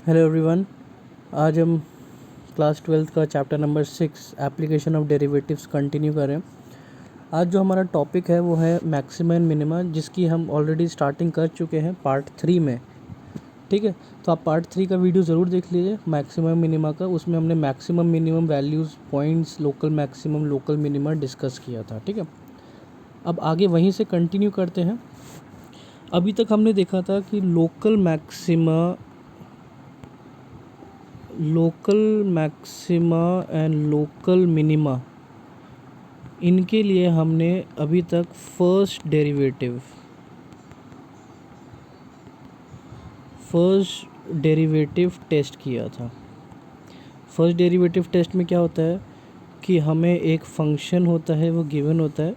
Hello everyone. आज हम class 12th का chapter number 6 application of derivatives continue करें। आज जो हमारा टॉपिक है वो है मैक्सिमा एंड मिनिमा, जिसकी हम ऑलरेडी स्टार्टिंग कर चुके हैं पार्ट 3 में। ठीक है, तो आप पार्ट 3 का वीडियो ज़रूर देख लीजिए मैक्सिमम मिनिमा का। उसमें हमने maximum minimum values, points, local maximum local minima discuss किया था। ठीक है, अब आगे वहीं से कंटिन्यू करते हैं। अभी तक हमने देखा था कि local maxima and local minima, इनके लिए हमने अभी तक फर्स्ट डेरिवेटिव टेस्ट किया था। फर्स्ट डेरिवेटिव टेस्ट में क्या होता है कि हमें एक फंक्शन होता है, वो गिवन होता है।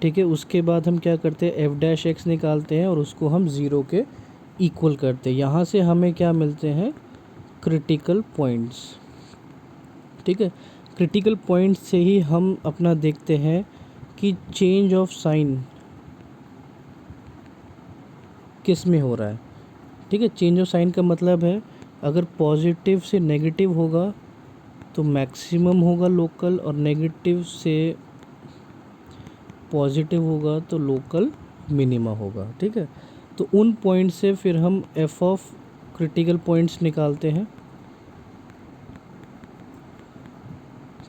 ठीक है, उसके बाद हम क्या करते हैं, एफ डैश एक्स निकालते हैं और उसको हम ज़ीरो के इक्वल करते हैं। यहाँ से हमें क्या मिलते हैं, क्रिटिकल पॉइंट्स। ठीक है, क्रिटिकल पॉइंट्स से ही हम अपना देखते हैं कि चेंज ऑफ साइन किस में हो रहा है। ठीक है, चेंज ऑफ साइन का मतलब है अगर पॉजिटिव से नेगेटिव होगा तो मैक्सिमम होगा लोकल, और नेगेटिव से पॉजिटिव होगा तो लोकल मिनिमा होगा। ठीक है, तो उन पॉइंट से फिर हम एफ ऑफ क्रिटिकल पॉइंट्स निकालते हैं।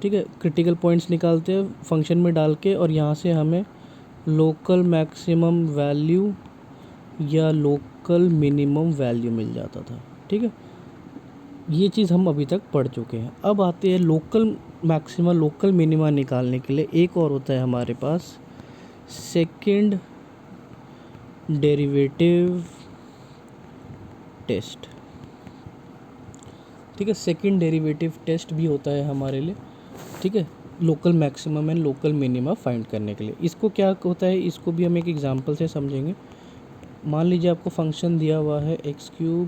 ठीक है, क्रिटिकल पॉइंट्स निकालते हैं फंक्शन में डाल के, और यहाँ से हमें लोकल मैक्सिमम वैल्यू या लोकल मिनिमम वैल्यू मिल जाता था। ठीक है, ये चीज़ हम अभी तक पढ़ चुके हैं। अब आते हैं लोकल मैक्सिमा लोकल मिनिमा निकालने के लिए एक और होता है हमारे पास, सेकंड डेरिवेटिव टेस्ट। ठीक है, सेकंड डेरिवेटिव टेस्ट भी होता है हमारे लिए। ठीक है, local maximum and local minima find करने के लिए। इसको क्या होता है, इसको भी हम एक एग्जांपल से समझेंगे। मान लीजिए आपको फंक्शन दिया हुआ है x³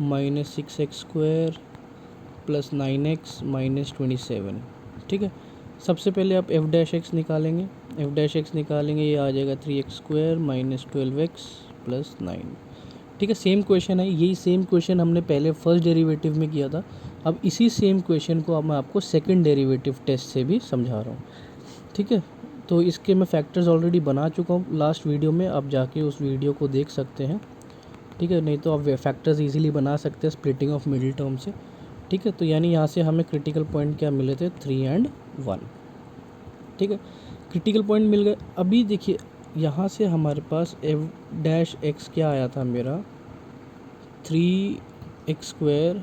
- 6x² + 9x - 27। ठीक है, सबसे पहले आप एफ डैश एक्स निकालेंगे। ये आ जाएगा 3x² - 12x + 9। ठीक है, सेम क्वेश्चन है, यही सेम क्वेश्चन हमने पहले फर्स्ट डेरिवेटिव में किया था। अब इसी सेम क्वेश्चन को अब मैं आपको सेकंड डेरिवेटिव टेस्ट से भी समझा रहा हूँ। ठीक है, तो इसके मैं फैक्टर्स ऑलरेडी बना चुका हूँ लास्ट वीडियो में, आप जाके उस वीडियो को देख सकते हैं। ठीक है, नहीं तो आप फैक्टर्स इजीली बना सकते हैं स्प्लिटिंग ऑफ मिडिल टर्म से। ठीक है, तो यानी यहाँ से हमें क्रिटिकल पॉइंट क्या मिले थे, 3 और 1। ठीक है, क्रिटिकल पॉइंट मिल गए। अभी देखिए यहाँ से हमारे पास एफ डैश एक्स क्या आया था मेरा, 3x²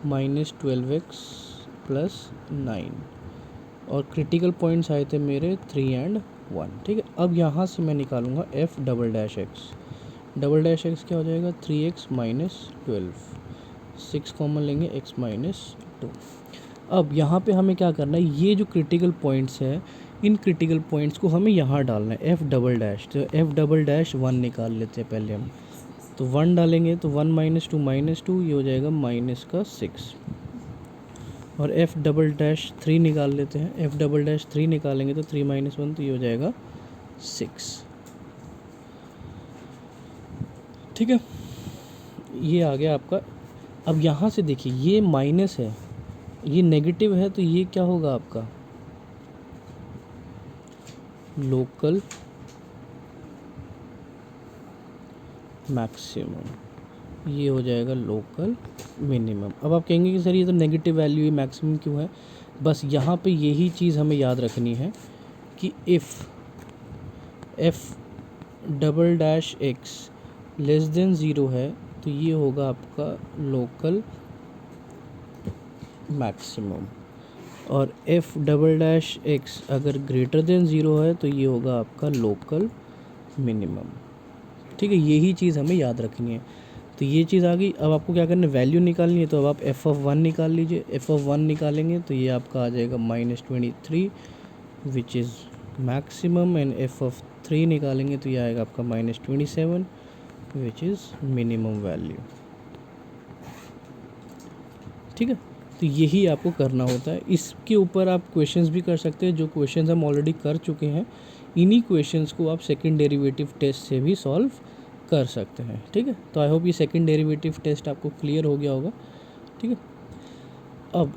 - 12x + 9, और क्रिटिकल पॉइंट्स आए थे मेरे 3 और 1। ठीक है, अब यहाँ से मैं निकालूंगा एफ डबल डैश एक्स। क्या हो जाएगा, 3x - 12, 6 कॉमन लेंगे, x - 2। अब यहाँ पे हमें क्या करना है, ये जो क्रिटिकल पॉइंट्स है, इन क्रिटिकल पॉइंट्स को हमें यहाँ डालना है, एफ डबल डैश। तो एफ डबल डैश 1 निकाल लेते हैं पहले हम। तो 1 डालेंगे तो 1 - 2 ये हो जाएगा -6। और एफ डबल डैश 3 निकाल लेते हैं। एफ डबल डैश 3 निकालेंगे तो 3 - 1 तो ये हो जाएगा 6। ठीक है, ये आ गया आपका। अब यहाँ से देखिए ये माइनस है, ये नेगेटिव है, तो ये क्या होगा आपका, लोकल मैक्सिमम, ये हो जाएगा लोकल मिनिमम। अब आप कहेंगे कि सर ये तो नेगेटिव वैल्यू है, मैक्सिमम क्यों है। बस यहाँ पे यही चीज़ हमें याद रखनी है कि if F double dash x less than zero है तो ये होगा आपका लोकल मैक्सिमम, और एफ डबल डैश एक्स अगर ग्रेटर देन ज़ीरो है तो ये होगा आपका लोकल मिनिमम। ठीक है, यही चीज़ हमें याद रखनी है। तो ये चीज़ आ गई। अब आपको क्या करना है, वैल्यू निकालनी है। तो अब आप एफ ऑफ 1 निकाल लीजिए। एफ ऑफ 1 निकालेंगे तो ये आपका आ जाएगा -23 which is maximum, and F of 3 निकालेंगे तो ये आएगा आपका -27 विच इज़ मिनिमम वैल्यू। ठीक है, तो यही आपको करना होता है। इसके ऊपर आप क्वेश्चंस भी कर सकते हैं, जो क्वेश्चंस हम ऑलरेडी कर चुके हैं। इन्हीं क्वेश्चंस को आप सेकंड डेरिवेटिव टेस्ट से भी सॉल्व कर सकते हैं। ठीक है, तो आई होप ये सेकंड डेरिवेटिव टेस्ट आपको क्लियर हो गया होगा। ठीक है, अब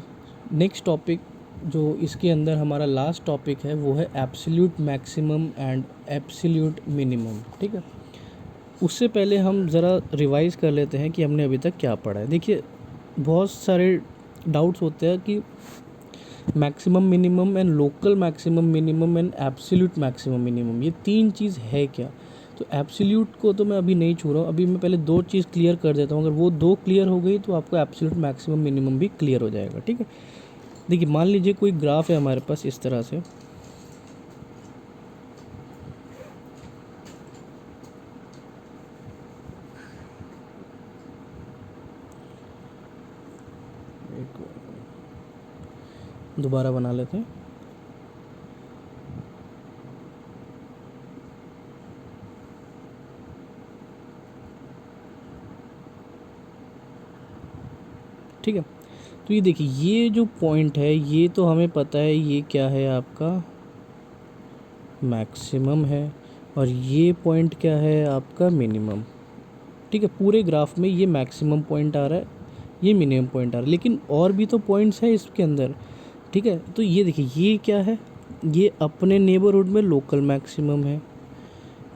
नेक्स्ट टॉपिक जो इसके अंदर हमारा लास्ट टॉपिक है वो है absolute maximum and absolute minimum. ठीक है, उससे पहले हम ज़रा रिवाइज़ कर लेते हैं कि हमने अभी तक क्या पढ़ा है। देखिए, बहुत सारे डाउट्स होते हैं कि maximum minimum and local maximum minimum and absolute maximum minimum, ये तीन चीज़ है क्या। तो एब्सोल्यूट को तो मैं अभी नहीं छू रहा हूँ, अभी मैं पहले दो चीज़ क्लियर कर देता हूँ। अगर वो दो क्लियर हो गई तो आपको एब्सोल्यूट मैक्सिमम मिनिमम भी क्लियर हो जाएगा। ठीक है, देखिए मान लीजिए कोई ग्राफ है हमारे पास इस तरह से, दोबारा बना लेते हैं। ठीक है, तो ये देखिए, ये जो पॉइंट है ये तो हमें पता है ये क्या है, आपका मैक्सिमम है, और ये पॉइंट क्या है, आपका मिनिमम। ठीक है, पूरे ग्राफ में ये मैक्सिमम पॉइंट आ रहा है, ये मिनिमम पॉइंट आ रहा है, लेकिन और भी तो पॉइंट्स हैं इसके अंदर। ठीक है, तो ये देखिए ये क्या है, ये अपने नेबरहुड में लोकल मैक्सिमम है,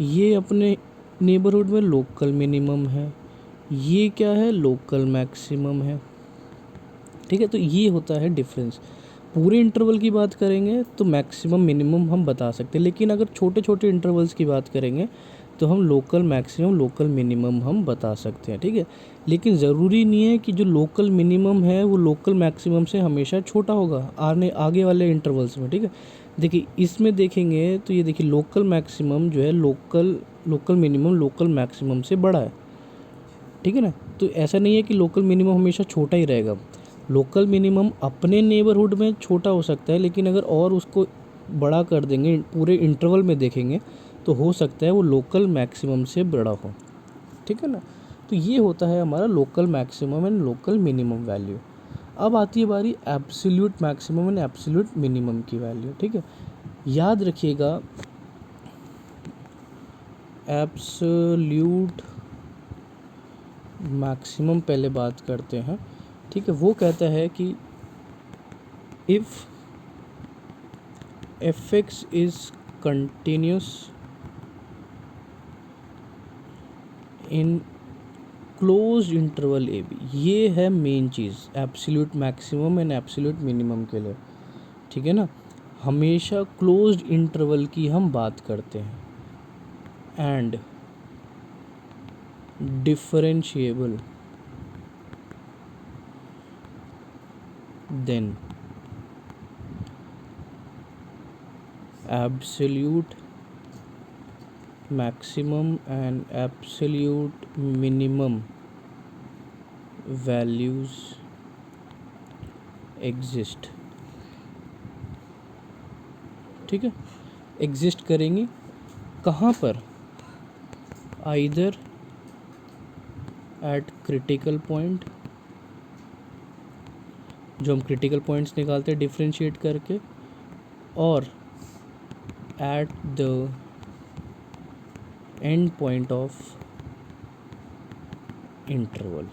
ये अपने नेबरहुड में लोकल मिनिमम है, ये क्या है, लोकल मैक्सिमम है। ठीक है, तो ये होता है डिफरेंस। पूरे इंटरवल की बात करेंगे तो मैक्सिमम मिनिमम हम बता सकते हैं, लेकिन अगर छोटे छोटे इंटरवल्स की बात करेंगे तो हम लोकल मैक्सिमम लोकल मिनिमम हम बता सकते हैं। ठीक है, लेकिन ज़रूरी नहीं है कि जो लोकल मिनिमम है वो लोकल मैक्सिमम से हमेशा छोटा होगा आगे वाले इंटरवल्स में। ठीक है, देखिए इसमें देखेंगे तो ये देखिए लोकल मैक्सिमम जो है लोकल मिनिमम लोकल मैक्सिमम से बड़ा है। ठीक है ना, तो ऐसा नहीं है कि लोकल मिनिमम हमेशा छोटा ही रहेगा। लोकल मिनिमम अपने नेबरहुड में छोटा हो सकता है, लेकिन अगर और उसको बड़ा कर देंगे पूरे इंटरवल में देखेंगे तो हो सकता है वो लोकल मैक्सिमम से बड़ा हो। ठीक है ना, तो ये होता है हमारा local maximum and local minimum value. अब आती है बारी absolute maximum and absolute minimum की वैल्यू। ठीक है, याद रखिएगा एब्सोल्यूट मैक्सिमम पहले बात करते हैं। ठीक है, वो कहता है कि if fx is continuous in close interval a b, ये है मेन चीज़ absolute maximum and absolute minimum के लिए। ठीक है ना, हमेशा क्लोज्ड इंटरवल की हम बात करते हैं, and differentiable then absolute maximum and absolute minimum values exist। ठीक है, एग्जिस्ट करेंगी कहाँ पर, आइदर एट क्रिटिकल पॉइंट, जो हम क्रिटिकल पॉइंट्स निकालते हैं डिफ्रेंशिएट करके, और at the end point of interval.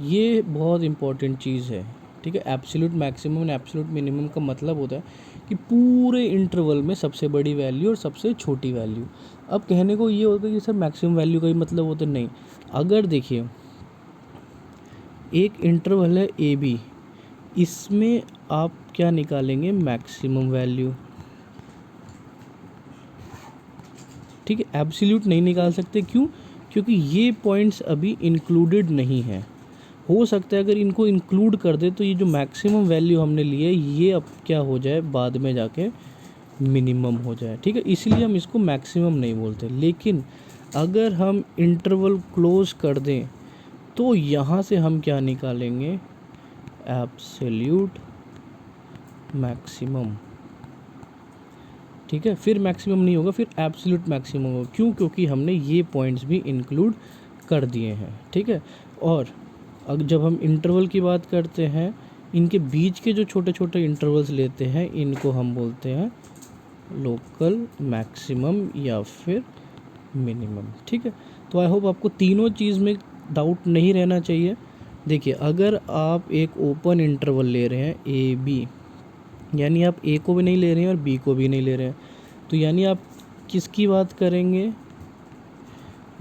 ये बहुत इम्पॉर्टेंट चीज़ है। ठीक है, absolute maximum and absolute minimum का मतलब होता है कि पूरे इंटरवल में सबसे बड़ी वैल्यू और सबसे छोटी वैल्यू। अब कहने को ये होता है कि सर मैक्सिमम वैल्यू का ही मतलब होता नहीं। अगर देखिए एक इंटरवल है ए बी, इसमें आप क्या निकालेंगे, मैक्सिमम वैल्यू। ठीक है, एब्सोल्यूट नहीं निकाल सकते, क्यों, क्योंकि ये पॉइंट्स अभी इंक्लूडेड नहीं है। हो सकता है अगर इनको इंक्लूड कर दे तो ये जो मैक्सिमम वैल्यू हमने ली है ये अब क्या हो जाए, बाद में जाके मिनिमम हो जाए। ठीक है, इसलिए हम इसको मैक्सिमम नहीं बोलते। लेकिन अगर हम इंटरवल क्लोज कर दें तो यहाँ से हम क्या निकालेंगे, एब्सोल्यूट मैक्सिमम। ठीक है, फिर मैक्सिमम नहीं होगा, फिर एब्सोल्यूट मैक्सिमम होगा। क्यों, क्योंकि हमने ये पॉइंट्स भी इंक्लूड कर दिए हैं। ठीक है, और अब जब हम इंटरवल की बात करते हैं, इनके बीच के जो छोटे छोटे इंटरवल्स लेते हैं इनको हम बोलते हैं लोकल मैक्सिमम या फिर मिनिमम। ठीक है, तो आई होप आपको तीनों चीज़ में डाउट नहीं रहना चाहिए। देखिए, अगर आप एक ओपन इंटरवल ले रहे हैं ए बी, यानी आप ए को भी नहीं ले रहे हैं और बी को भी नहीं ले रहे हैं, तो यानी आप किसकी बात करेंगे,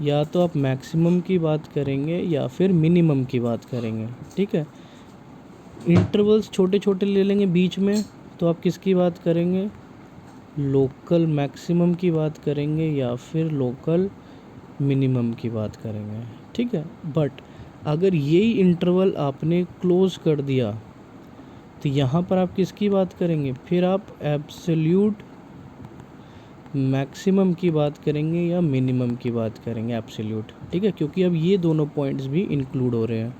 या तो आप मैक्सिमम की बात करेंगे या फिर मिनिमम की बात करेंगे। ठीक है, इंटरवल्स छोटे छोटे ले लेंगे बीच में, तो आप किसकी बात करेंगे, लोकल मैक्सिमम की बात करेंगे या फिर लोकल मिनिमम की बात करेंगे। ठीक है, बट अगर यही इंटरवल आपने क्लोज कर दिया तो यहाँ पर आप किसकी बात करेंगे, फिर आप एब्सोल्यूट मैक्सिमम की बात करेंगे या मिनिमम की बात करेंगे, एब्सोल्यूट। ठीक है, क्योंकि अब ये दोनों पॉइंट्स भी इंक्लूड हो रहे हैं।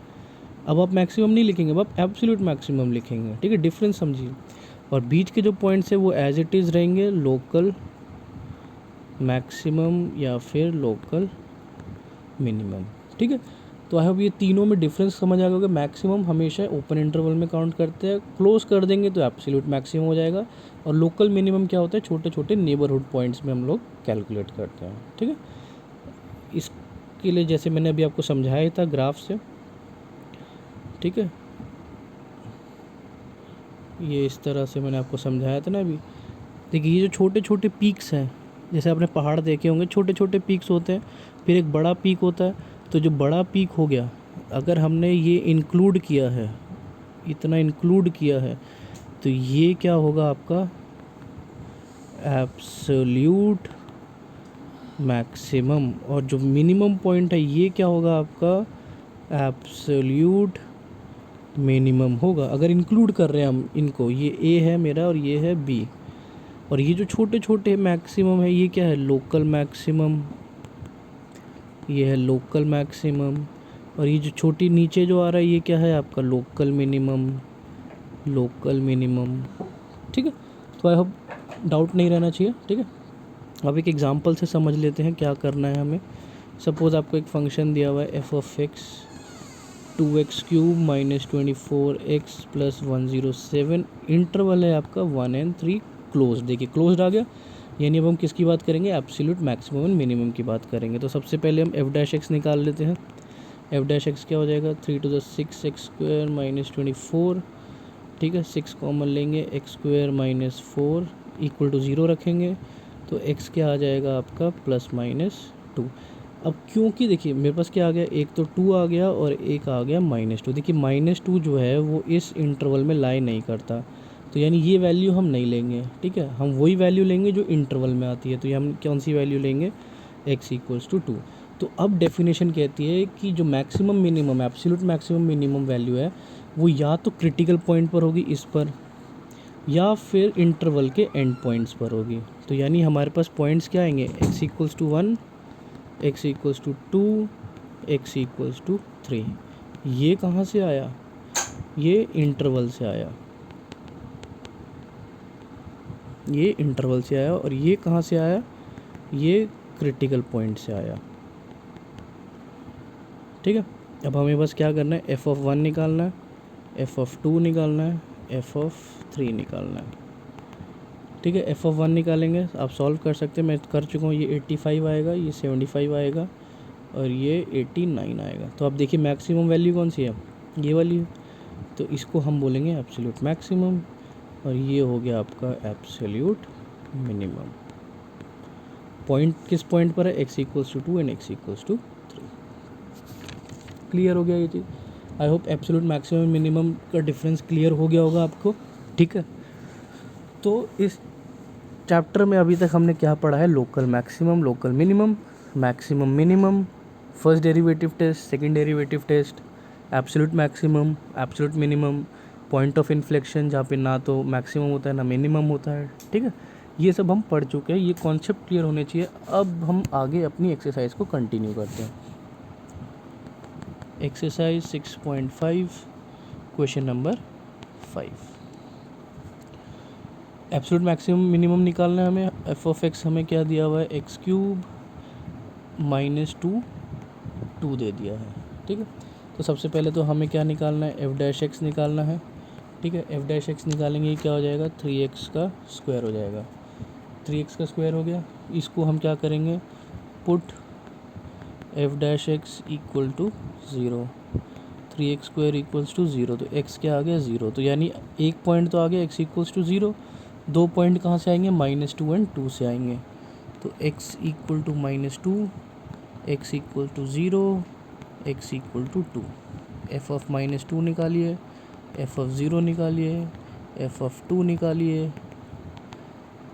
अब आप मैक्सिमम नहीं लिखेंगे, अब आप एब्सोल्यूट मैक्सिमम लिखेंगे। ठीक है, डिफरेंस समझिए। और बीच के जो पॉइंट्स है वो एज इट इज़ रहेंगे, लोकल मैक्सिमम या फिर लोकल मिनिमम। ठीक है, तो आई होप ये तीनों में डिफरेंस समझ आ गया। मैक्सिमम हमेशा ओपन इंटरवल में काउंट करते हैं, क्लोज कर देंगे तो एब्सोल्यूट मैक्सिमम हो जाएगा, और लोकल मिनिमम क्या होता है, छोटे छोटे नेबरहुड पॉइंट्स में हम लोग कैलकुलेट करते हैं। ठीक है, इसके लिए जैसे मैंने अभी आपको समझाया था ग्राफ से। ठीक है, ये इस तरह से मैंने आपको समझाया था ना अभी। देखिए, ये जो छोटे छोटे पीक्स हैं, जैसे आपने पहाड़ देखे होंगे, छोटे छोटे पीक्स होते हैं, फिर एक बड़ा पीक होता है। तो जो बड़ा पीक हो गया, अगर हमने ये इंक्लूड किया है, इतना इंक्लूड किया है, तो ये क्या होगा आपका एब्सोल्यूट मैक्सिमम। और जो मिनिमम पॉइंट है ये क्या होगा आपका एब्सोल्यूट मिनिमम होगा। अगर इंक्लूड कर रहे हैं हम इनको, ये ए है मेरा और ये है बी, और ये जो छोटे छोटे मैक्सिमम है ये क्या है, लोकल मैक्सिमम, ये है लोकल मैक्सिमम, और ये जो छोटी नीचे जो आ रहा है ये क्या है आपका लोकल मिनिमम, लोकल मिनिमम। ठीक है, तो आई होप डाउट नहीं रहना चाहिए। ठीक है, अब एक एग्जांपल से समझ लेते हैं क्या करना है हमें। सपोज़ आपको एक फंक्शन दिया हुआ है F of x 2x³ - 24x + 107, interval है आपका 1 and 3 क्लोज। देखिए क्लोज आ गया, यानी अब हम किसकी बात करेंगे, एब्सोल्यूट मैक्सिमम एंड मिनिमम की बात करेंगे। तो सबसे पहले हम f' निकाल लेते हैं। f' क्या हो जाएगा, 3⁻⁶x² - 24। ठीक है, 6 कॉमन लेंगे, x² - 4 = 0 रखेंगे, तो x क्या आ जाएगा आपका +-2। अब क्योंकि देखिए मेरे पास क्या आ गया, एक तो 2 आ गया और एक आ गया -2। देखिए -2 जो है वो इस इंटरवल में लाई नहीं करता, तो यानी ये वैल्यू हम नहीं लेंगे। ठीक है, हम वही वैल्यू लेंगे जो इंटरवल में आती है। तो ये हम कौन सी वैल्यू लेंगे, x = 2। तो अब डेफिनेशन कहती है कि जो maximum minimum absolute maximum minimum value है वो या तो क्रिटिकल पॉइंट पर होगी इस पर, या फिर इंटरवल के एंड पॉइंट्स पर होगी। तो यानी हमारे पास पॉइंट्स क्या आएंगे, x = 1, x = 2, x = 3। ये कहाँ से आया, ये इंटरवल से आया, ये इंटरवल से आया, और ये कहाँ से आया, ये क्रिटिकल पॉइंट से आया। ठीक है, अब हमें बस क्या करना है, f(1) निकालना है, f(2) निकालना है, f(3) निकालना है। ठीक है, f(1) निकालेंगे, आप सॉल्व कर सकते हैं, मैं कर चुका हूँ। ये 85 आएगा, ये 75 आएगा, और ये 89 आएगा। तो अब देखिए मैक्सिमम वैल्यू कौन सी है, ये वाली है, तो इसको हम बोलेंगे एब्सोल्यूट मैक्सिमम, और ये हो गया आपका एब्सोल्यूट मिनिमम। पॉइंट किस पॉइंट पर है, x = 2 एंड x = 3। क्लियर हो गया ये चीज़। I hope absolute maximum minimum का डिफरेंस क्लियर हो गया होगा आपको। ठीक है, तो इस चैप्टर में अभी तक हमने क्या पढ़ा है, local maximum, local minimum, maximum minimum, first derivative test, second derivative test, absolute maximum, absolute minimum, point of inflection जहाँ पे ना तो मैक्सिमम होता है ना मिनिमम होता है। ठीक है, ये सब हम पढ़ चुके हैं, ये कॉन्सेप्ट क्लियर होने चाहिए। अब हम आगे अपनी एक्सरसाइज को कंटिन्यू करते हैं। Exercise 6.5 question number 5। Absolute maximum minimum निकालना है हमें। एफ ऑफ एक्स हमें क्या दिया हुआ है, x³ - 2 दे दिया है। ठीक है, तो सबसे पहले तो हमें क्या निकालना है, f' निकालना है। ठीक है, f' निकालेंगे क्या हो जाएगा, 3x² हो जाएगा। 3x² हो गया, इसको हम क्या करेंगे, put f dash x equal to 0, 3x square equals to 0, तो x क्या आ गया 0, तो यानी एक पॉइंट तो आ गया x इक्वल्स टू 0, दो पॉइंट कहाँ से आएंगे -2 एंड 2 से आएंगे, तो x equal to -2, x equal to 0, x equal to 2, f of -2 निकालिए, एफ ऑफ 0 निकालिए, एफ ऑफ 2 निकालिए,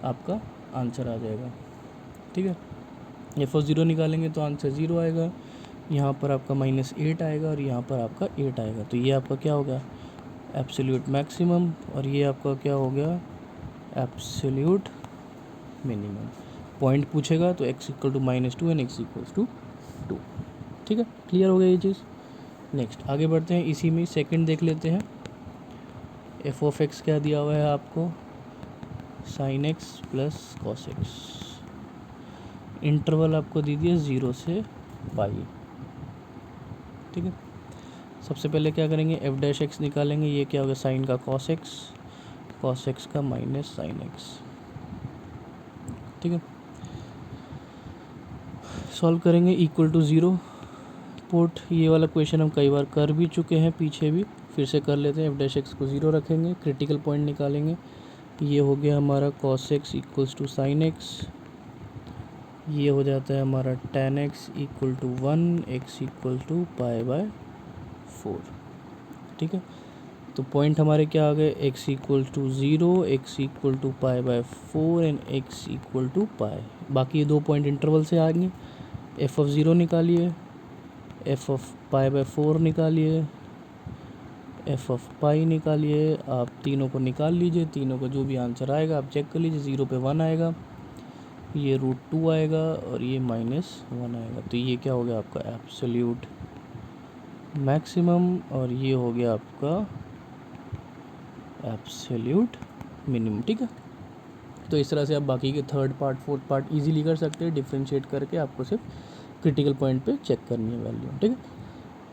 आपका आंसर आ जाएगा। ठीक है, एफ ऑफ 0 निकालेंगे तो आंसर 0 आएगा, यहाँ पर आपका -8 आएगा और यहाँ पर आपका 8 आएगा, तो ये आपका क्या हो गया एब्सोल्यूट मैक्सिमम, और ये आपका क्या हो गया एब्सोल्यूट मिनिमम। पॉइंट पूछेगा तो x equal to -2 and x equals to 2। ठीक है, क्लियर हो गया ये चीज़। नेक्स्ट आगे बढ़ते हैं, इसी में सेकंड देख लेते हैं। एफ ऑफ एक्स क्या दिया हुआ है आपको, sine x plus cos x, interval आपको दे दिया 0 से पाई। ठीक है, सबसे पहले क्या करेंगे एफ डैश एक्स निकालेंगे, ये क्या होगा साइन का कॉस एक्स का माइनस साइन एक्स। ठीक है, सॉल्व करेंगे इक्वल टू 0 पुट, ये वाला क्वेश्चन हम कई बार कर भी चुके हैं पीछे भी, फिर से कर लेते हैं। एफ डैश एक्स को 0 रखेंगे, क्रिटिकल पॉइंट निकालेंगे, ये हो गया हमारा cos x equals to sine x, ये हो जाता है हमारा tan x equal to 1, x equal to pi by 4। ठीक है, तो पॉइंट हमारे क्या आ गए x equal to 0, x equal to pi by 4 and x equal to pi. बाकी ये दो पॉइंट इंटरवल से आएंगे, एफ ऑफ 0 निकालिए, एफ ऑफ पाई बाय 4 निकालिए, एफ ऑफ पाई निकालिए, आप तीनों को निकाल लीजिए, तीनों का जो भी आंसर आएगा आप चेक कर लीजिए। 0 पे 1 आएगा, ये √2 आएगा और ये -1 आएगा, तो ये क्या हो गया आपका एब्सोल्यूट मैक्सिमम और ये हो गया आपका एब्सोल्यूट मिनिमम। ठीक है, तो इस तरह से आप बाकी के third part fourth part easily कर सकते हैं, डिफ्रेंशिएट करके आपको सिर्फ क्रिटिकल पॉइंट पे चेक करनी है वैल्यू। ठीक है,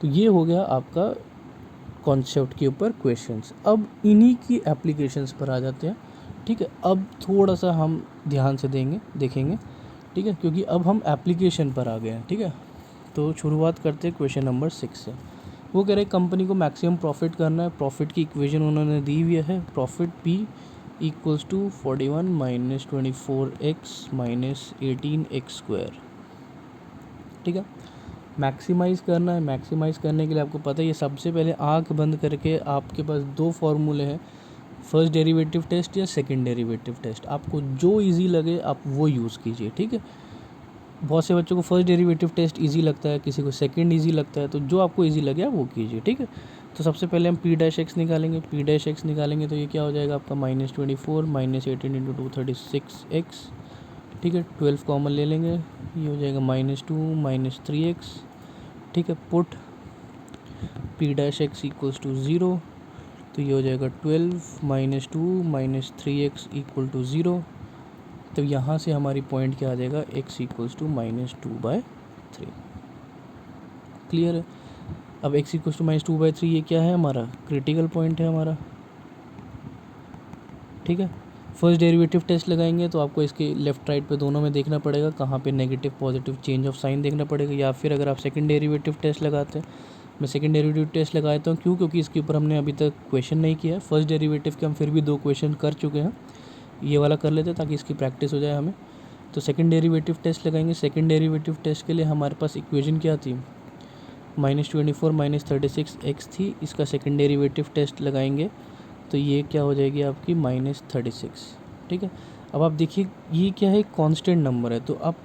तो ये हो गया आपका कॉन्सेप्ट के ऊपर क्वेश्चंस। अब इन्हीं की एप्लीकेशंस पर आ जाते हैं। ठीक है, अब थोड़ा सा हम ध्यान से देखेंगे। ठीक है, क्योंकि अब हम एप्लीकेशन पर आ गए हैं। ठीक है, तो शुरुआत करते हैं क्वेश्चन नंबर 6 से। वो कह रहे कंपनी को मैक्सिमम प्रॉफिट करना है, प्रॉफिट की इक्वेशन उन्होंने दी हुई है, profit P equals to 41 - 24x - 18x square. ठीक है, मैक्सिमाइज़ करना है, मैक्सिमाइज़ करने के लिए आपको पता है ये सबसे पहले आंख बंद करके आपके पास दो फॉर्मूले हैं, फर्स्ट डेरिवेटिव टेस्ट या सेकंड डेरिवेटिव टेस्ट, आपको जो इजी लगे आप वो यूज़ कीजिए। ठीक है, बहुत से बच्चों को फर्स्ट डेरिवेटिव टेस्ट इजी लगता है, किसी को सेकंड इजी लगता है, तो जो आपको इजी लगे आप वो कीजिए। ठीक है, तो सबसे पहले हम P डैश एक्स निकालेंगे, P डैश एक्स निकालेंगे तो ये क्या हो जाएगा आपका -24 - 18 × 2 36x। ठीक है, 12 कॉमन ले लेंगे, ये हो जाएगा -2 - 3x। ठीक है, put P dash x equals to 0, तो ये हो जाएगा 12 - 2 - 3x इक्वल टू 0। तो यहाँ से हमारी पॉइंट क्या आ जाएगा x इक्वल्स टू -2/3। क्लियर है, अब x इक्वल्स टू -2/3 ये क्या है हमारा क्रिटिकल पॉइंट है हमारा। ठीक है, फर्स्ट डेरिवेटिव टेस्ट लगाएंगे तो आपको इसके लेफ्ट राइट पे दोनों में देखना पड़ेगा कहाँ पे negative positive change of sine देखना पड़ेगा, या फिर अगर आप सेकंड डेरिवेटिव टेस्ट लगाते हैं, मैं सेकंड डेरिवेटिव टेस्ट लगाता हूँ क्यों, क्योंकि इसके ऊपर हमने अभी तक क्वेश्चन नहीं किया है। फर्स्ट डेरिवेटिव के हम फिर भी 2 क्वेश्चन कर चुके हैं, ये वाला कर लेते हैं ताकि इसकी प्रैक्टिस हो जाए हमें। तो सेकंड डेरिवेटिव टेस्ट लगाएंगे, सेकंड डेरिवेटिव टेस्ट के लिए हमारे पास इक्वेशन क्या थी -24 - 36x थी, इसका सेकंड डेरिवेटिव टेस्ट लगाएंगे तो ये क्या हो जाएगी आपकी -36। ठीक है, अब आप देखिए ये क्या है कांस्टेंट नंबर है, तो आप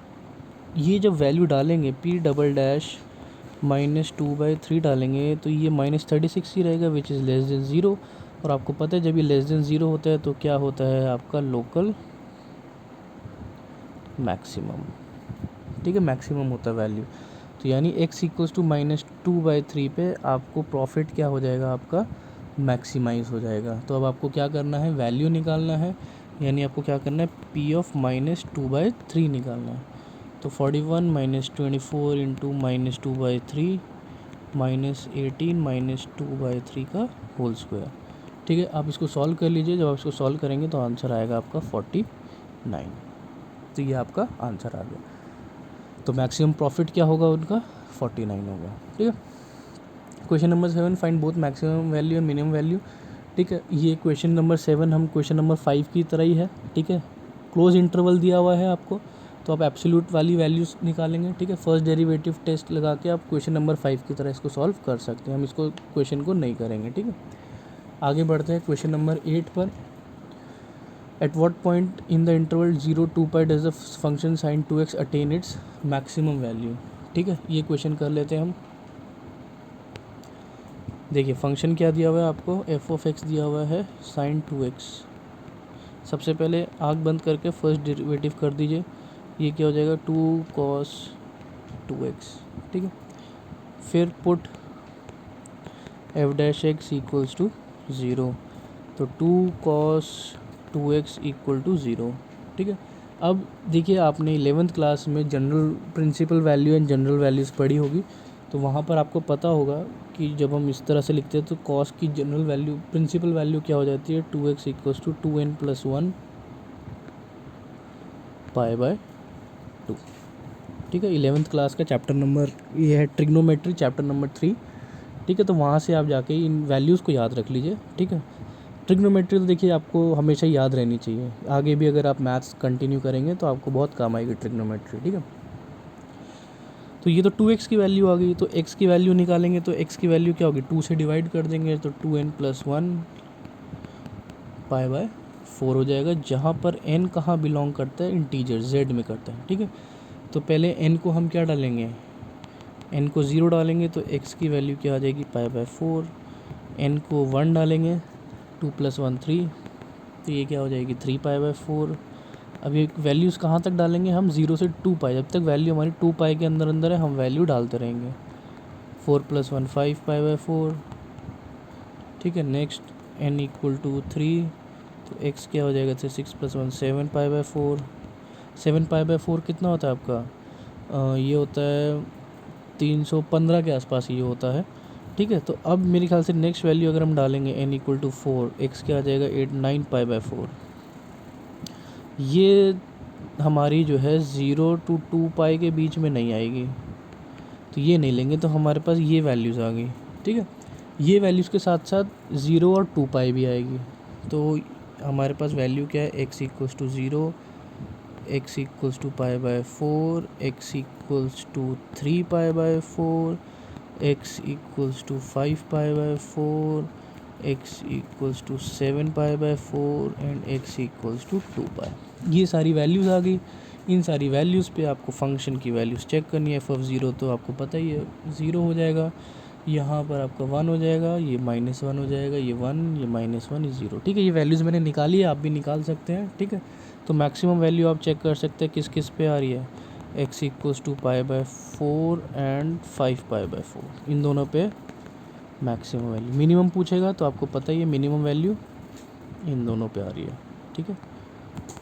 ये जब वैल्यू डालेंगे P डबल डैश -2/3 डालेंगे तो ये -36 ही रहेगा विच इज़ लेस देन 0, और आपको पता है जब ये लेस देन 0 होता है तो क्या होता है आपका लोकल मैक्सिमम। ठीक है, मैक्सिमम होता है वैल्यू, तो यानी x इक्वल्स टू -2/3 पे आपको प्रॉफिट क्या हो जाएगा आपका मैक्सिमाइज़ हो जाएगा। तो अब आपको क्या करना है वैल्यू निकालना है, यानी आपको क्या करना है P ऑफ -2/3 निकालना है। तो 41 - 24 इंटू -2/3 -18 -2/3 का होल स्क्वायर। ठीक है, आप इसको सॉल्व कर लीजिए, जब आप इसको सॉल्व करेंगे तो आंसर आएगा आपका 49। तो ये आपका आंसर आ गया। तो मैक्सिमम प्रॉफिट क्या होगा उनका 49 होगा। ठीक है, question number 7 find both maximum value and minimum value. ठीक है, ये क्वेश्चन नंबर 7 हम क्वेश्चन नंबर 5 की तरह ही है। ठीक है, क्लोज इंटरवल दिया हुआ है आपको, तो आप एब्सोल्यूट वाली वैल्यूज़ निकालेंगे। ठीक है, फर्स्ट डेरिवेटिव टेस्ट लगा के आप क्वेश्चन नंबर 5 की तरह इसको सॉल्व कर सकते हैं। हम इसको क्वेश्चन को नहीं करेंगे। ठीक है, आगे बढ़ते हैं क्वेश्चन नंबर 8 पर। At what point in the interval 0-2π does the function sin 2x attain its maximum value. ठीक है, ये क्वेश्चन कर लेते हैं हम। देखिए फंक्शन क्या दिया हुआ है आपको, f(x) दिया हुआ है sin 2x। सबसे पहले आँख बंद करके फर्स्ट डेरिवेटिव कर दीजिए, ये क्या हो जाएगा 2 cos 2x। ठीक है, फिर पुट f(x) इक्वल्स टू 0, तो 2 cos 2x इक्वल टू 0। ठीक है, अब देखिए आपने 11th क्लास में general principle value and general values पढ़ी होगी, तो वहाँ पर आपको पता होगा कि जब हम इस तरह से लिखते हैं तो cos की जनरल वैल्यू प्रिंसिपल वैल्यू क्या हो जाती है 2x इक्वल्स टू 2n+1 π/2। ठीक है, 11th क्लास का चैप्टर नंबर ये है ट्रिग्नोमेट्री चैप्टर नंबर 3। ठीक है, तो वहाँ से आप जाके इन वैल्यूज़ को याद रख लीजिए। ठीक है, ट्रिग्नोमेट्री तो देखिए आपको हमेशा याद रहनी चाहिए, आगे भी अगर आप मैथ्स कंटिन्यू करेंगे तो आपको बहुत काम आएगी ट्रिग्नोमेट्री। ठीक है, तो ये तो 2x की वैल्यू आ गई, तो x की वैल्यू निकालेंगे तो x की वैल्यू क्या होगी, 2 से डिवाइड कर देंगे तो 2n+1 π/4 हो जाएगा, जहाँ पर n कहाँ बिलोंग करता है, इंटीजर z में करता है। ठीक है, तो पहले n को हम क्या डालेंगे, n को 0 डालेंगे तो x की वैल्यू क्या आ जाएगी π/4, n को 1 डालेंगे 2 + 1 3, तो ये क्या हो जाएगी 3 π/4। अब ये वैल्यूज़ कहाँ तक डालेंगे हम, 0 से 2π, जब तक वैल्यू हमारी 2π के अंदर अंदर है हम वैल्यू डालते रहेंगे। 4 + 1 5 π/4। ठीक है, नेक्स्ट n इक्वल टू 3, तो x क्या हो जाएगा, 6 + 1 7 π/4। 7 π/4 कितना होता है आपका, ये होता है 315 के आसपास ये होता है। ठीक है, तो अब मेरे ख्याल से नेक्स्ट वैल्यू अगर हम डालेंगे n इक्वल टू 4, x क्या आ जाएगा 9 π/4। ये हमारी जो है 0 to 2π के बीच में नहीं आएगी, तो ये नहीं लेंगे, तो हमारे पास ये वैल्यूज़ आ गई। ठीक है, ये वैल्यूज़ के साथ साथ 0 और 2π भी आएगी, तो हमारे पास वैल्यू क्या है, x equals to 0, x equals to π/4, x equals to 3 π/4, x equals to 5 π/4, x equals to 7 π/4 and x equals to 2π। ये सारी वैल्यूज़ आ गई। इन सारी वैल्यूज़ पे आपको फंक्शन की वैल्यूज़ चेक करनी है। f(0) तो आपको पता ही है 0 हो जाएगा, यहाँ पर आपका 1 हो जाएगा, ये -1 हो जाएगा, ये 1, ये -1, ये 0। ठीक है, ये वैल्यूज़ मैंने निकाली है, आप भी निकाल सकते हैं। ठीक है, तो मैक्सिमम वैल्यू आप चेक कर सकते हैं किस किस पे आ रही है, x इक्वल्स टू π/4 एंड 5 π/4, इन दोनों पे मैक्सिमम वैल्यू। मिनिमम पूछेगा तो आपको पता ही है मिनिमम वैल्यू इन दोनों पे आ रही है। ठीक है,